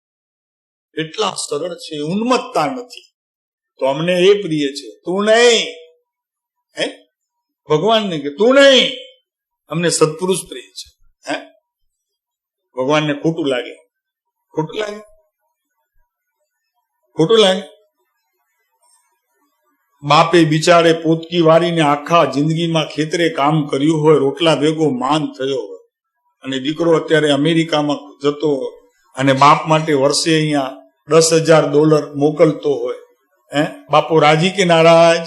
એટલા સરળ છે, ઉન્મત્તતા નથી, તો અમને એ પ્રિય છે. તું નહીં, હે ભગવાનને કે તું નહીં, અમને સત્પુરુષ પ્રિય છે. હે ભગવાનને ખોટું લાગે, ખોટું લાગે, ખોટું લાગે. બાપે બિચારે પોતકી વારીને આખા જિંદગીમાં ખેતરે કામ કર્યું હોય, રોટલા ભેગો માન થયો હોય, અને દીકરો અત્યારે અમેરિકામાં જતો હોય અને બાપ માટે વર્ષે અહીંયા $10,000 મોકલતો હોય, હે બાપો રાજી કે નારાજ?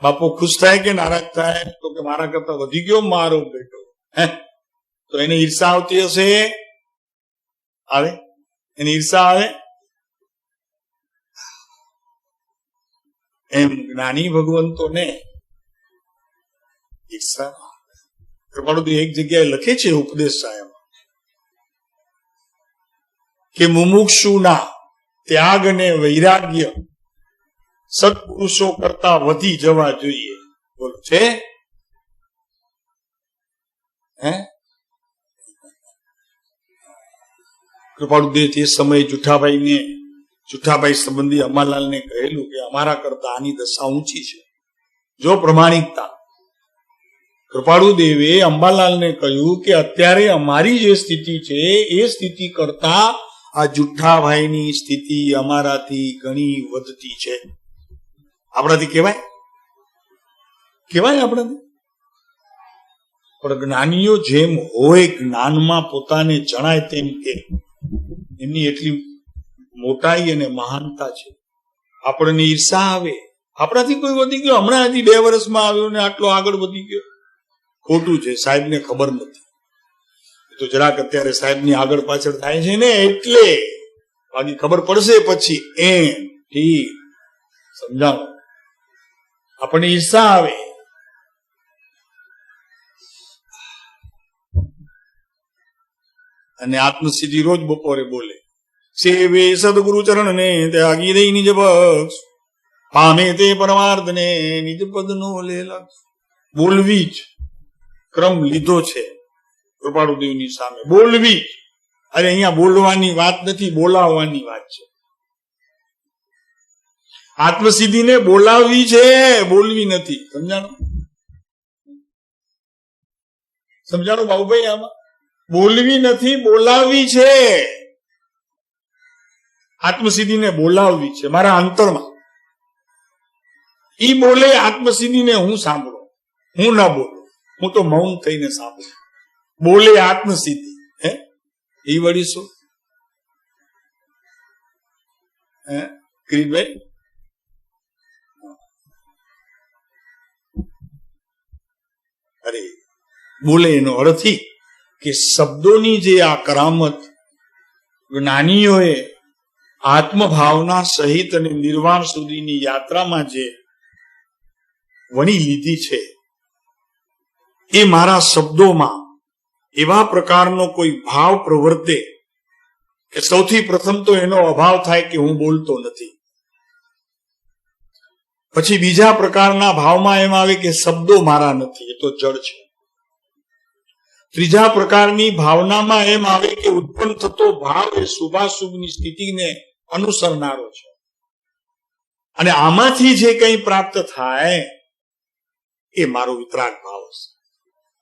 બાપો ખુશ થાય કે નારાજ થાય? તો કે મારા કરતા વધી ગયો મારો બેટો. હે તો એને ઈર્ષા આવતી હશે? આવે? એની ઈર્ષા આવે? એમ જ્ઞાની ભગવંતોને ઈર્ષા. કૃપાળુદેવ એક જગ્યાએ લખે છે ઉપદેશ સાહેબ કે મુમુક્ષુના ત્યાગ ને વૈરાગ્ય સત્પુરુષો કરતા વધી જવા જોઈએ. બોલો છે? હે કૃપાળુદેવ તે સમયે જુઠાભાઈ સંબંધી અંબાલાલને કહેલું કે અમારા કરતા આની દશા ઊંચી છે. જો પ્રમાણિકતા. કૃપાળુદેવે અંબાલાલને કહ્યું કે અત્યારે અમારી જે સ્થિતિ છે એ સ્થિતિ કરતા આ જુઠ્ઠાભાઈની સ્થિતિ અમારાથી ઘણી વધતી છે. આપણાથી કહેવાય? કહેવાય આપણાથી? પણ જ્ઞાનીઓ જેમ હોય જ્ઞાનમાં પોતાને જણાય તેમ કે એમની એટલી મોટાઈ અને મહાનતા છે. આપણને ઈર્ષા આવે, આપણાથી કોઈ વધી ગયો, હમણાં હજી 2 વર્ષમાં આવ્યો ને આટલો આગળ વધી ગયો. ખોટું છે, સાહેબને ખબર નથી. તો જરાક અત્યારે સાહેબની આગળ પાછળ થાય છે ને, એટલે બાકી ખબર પડશે પછી. એમ ઠીક સમજાવો. આપણને ઈર્ષા આવે. અને આત્મસિદ્ધિ રોજ બપોરે બોલે, સેવે સદગુરુ ચરણ ને ત્યાગી દઈ નિજ પક્ષ, પામે તે પરમાર્થ ને નિજ પદ નો લે લક્ષ. બોલવી જ ક્રમ લીધો છે કૃપાળુદેવની સામે. બોલવી જ. અરે અહીંયા બોલવાની વાત નથી, બોલાવવાની વાત છે. આત્મસિદ્ધિને બોલાવવી છે, બોલવી નથી. સમજાણું? સમજાણું બાબુભાઈ? આમાં બોલવી નથી, બોલાવવી છે. આત્મસિદ્ધિને બોલાવવી છે મારા અંતરમાં. ઈ બોલે આત્મસિદ્ધિને હું સાંભળો, હું ના બોલું, હું તો મૌન થઈને સાંભળું. બોલે આત્મસિદ્ધિ. હે એ વળી શું? હે કિરીટભાઈ? અરે બોલે એનો અર્થ કે શબ્દોની જે આ કરામત જ્ઞાનીઓએ આત્મભાવના સહિત અને નિર્વાણ સુધીની યાત્રામાં જે વણી લીધી છે, એ મારા શબ્દોમાં એવા પ્રકારનો કોઈ ભાવ પ્રવર્તે કે સૌથી પ્રથમ તો એનો અભાવ થાય કે હું બોલતો નથી. પછી બીજા પ્રકારના ભાવમાં એમ આવે કે શબ્દો મારા નથી, એ તો જડ છે. ત્રીજા પ્રકારની ભાવનામાં એમ આવે કે ઉત્પન્ન થતો ભાવ એ શુભાશુભની સ્થિતિને અનુસરનારો છે. અને આમાંથી જે કંઈ પ્રાપ્ત થાય એ મારો વિતરાગ ભાવ છે.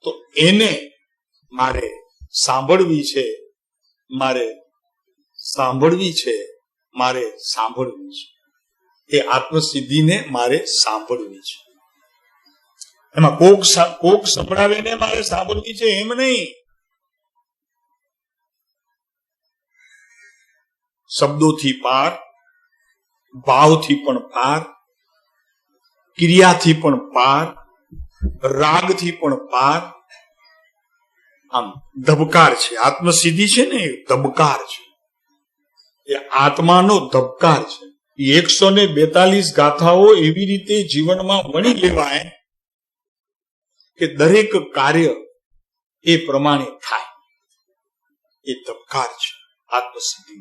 તો એને મારે સાંભળવી છે, મારે સાંભળવી છે, મારે સાંભળવી છે. એ આત્મસિદ્ધિને મારે સાંભળવી છે. એમાં કોક સંભળાવીને મારે સાંભળવી છે એમ નહીં. શબ્દોથી પાર, ભાવથી પણ પાર, ક્રિયાથી પણ પાર, રાગથી પણ પાર. આમ ધબકાર છે. આત્મસિદ્ધિ છે ને એ ધબકાર છે, એ આત્માનો ધબકાર છે. 142 ગાથાઓ એવી રીતે જીવનમાં વણી લેવાય કે દરેક કાર્ય એ પ્રમાણે થાય. એ ધબકાર છે આત્મસિદ્ધિ.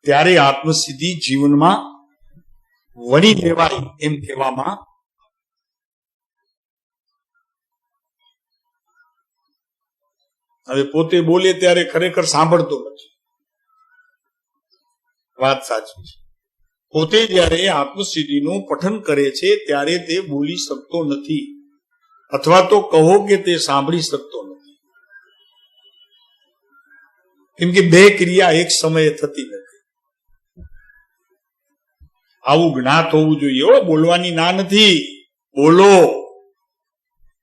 ત્યારે આત્મસિદ્ધિ જીવનમાં વણી લેવાય એમ કહેવામાં. હવે પોતે બોલે ત્યારે ખરેખર સાંભળતો નથી, વાત સાચી છે. પોતે જયારે આત્મસિદ્ધિનું પઠન કરે છે ત્યારે તે બોલી શકતો નથી, અથવા તો કહો કે તે સાંભળી શકતો નથી, કેમ કે બે ક્રિયા એક સમયે થતી નથી. આવું જ્ઞાત હોવું જોઈએ. બોલવાની ના નથી, બોલો,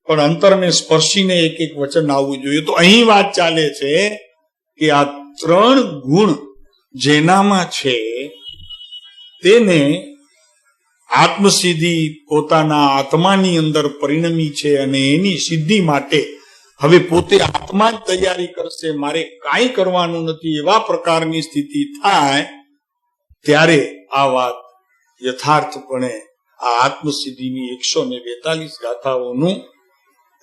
પણ અંતરને સ્પર્શીને એક એક વચન આવવું જોઈએ. તો અહીં વાત ચાલે છે કે આ ત્રણ ગુણ જેનામાં છે તેને આત્મસિદ્ધિ પોતાના આત્માની અંદર પરિણમી છે, અને એની સિદ્ધિ માટે હવે પોતે આત્મા જ તૈયારી કરશે, મારે કાંઈ કરવાનું નથી, એવા પ્રકારની સ્થિતિ થાય ત્યારે આ વાત યથાર્થપણે આ આત્મસિદ્ધિની 142 ગાથાઓનું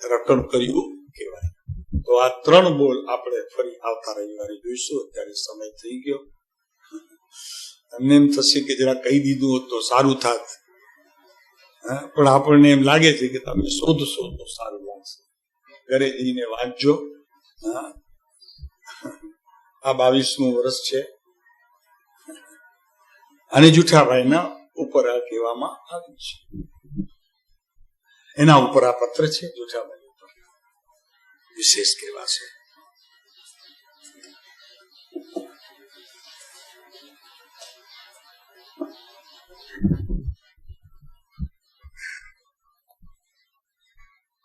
રટણ કર્યું કહેવાય. તો આ ત્રણ બોલ આપણે ફરી આવતા રવિવારે જોઈશું. અત્યારે સમય થઈ ગયો. અમને એમ થશે કે જરા કહી દીધું હોત તો સારું થાત, પણ આપણને એમ લાગે છે કે તમે શોધશો તો સારું લાગશે. ઘરે જઈને વાંચજો. આ 22મું વર્ષ છે, અને જુઠાભાઈના ઉપર આ કહેવામાં આવ્યું છે. એના ઉપર આ પત્ર છે, જુઠાભાઈ ઉપર વિશેષ કહેવા છે.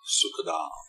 સુખદામ.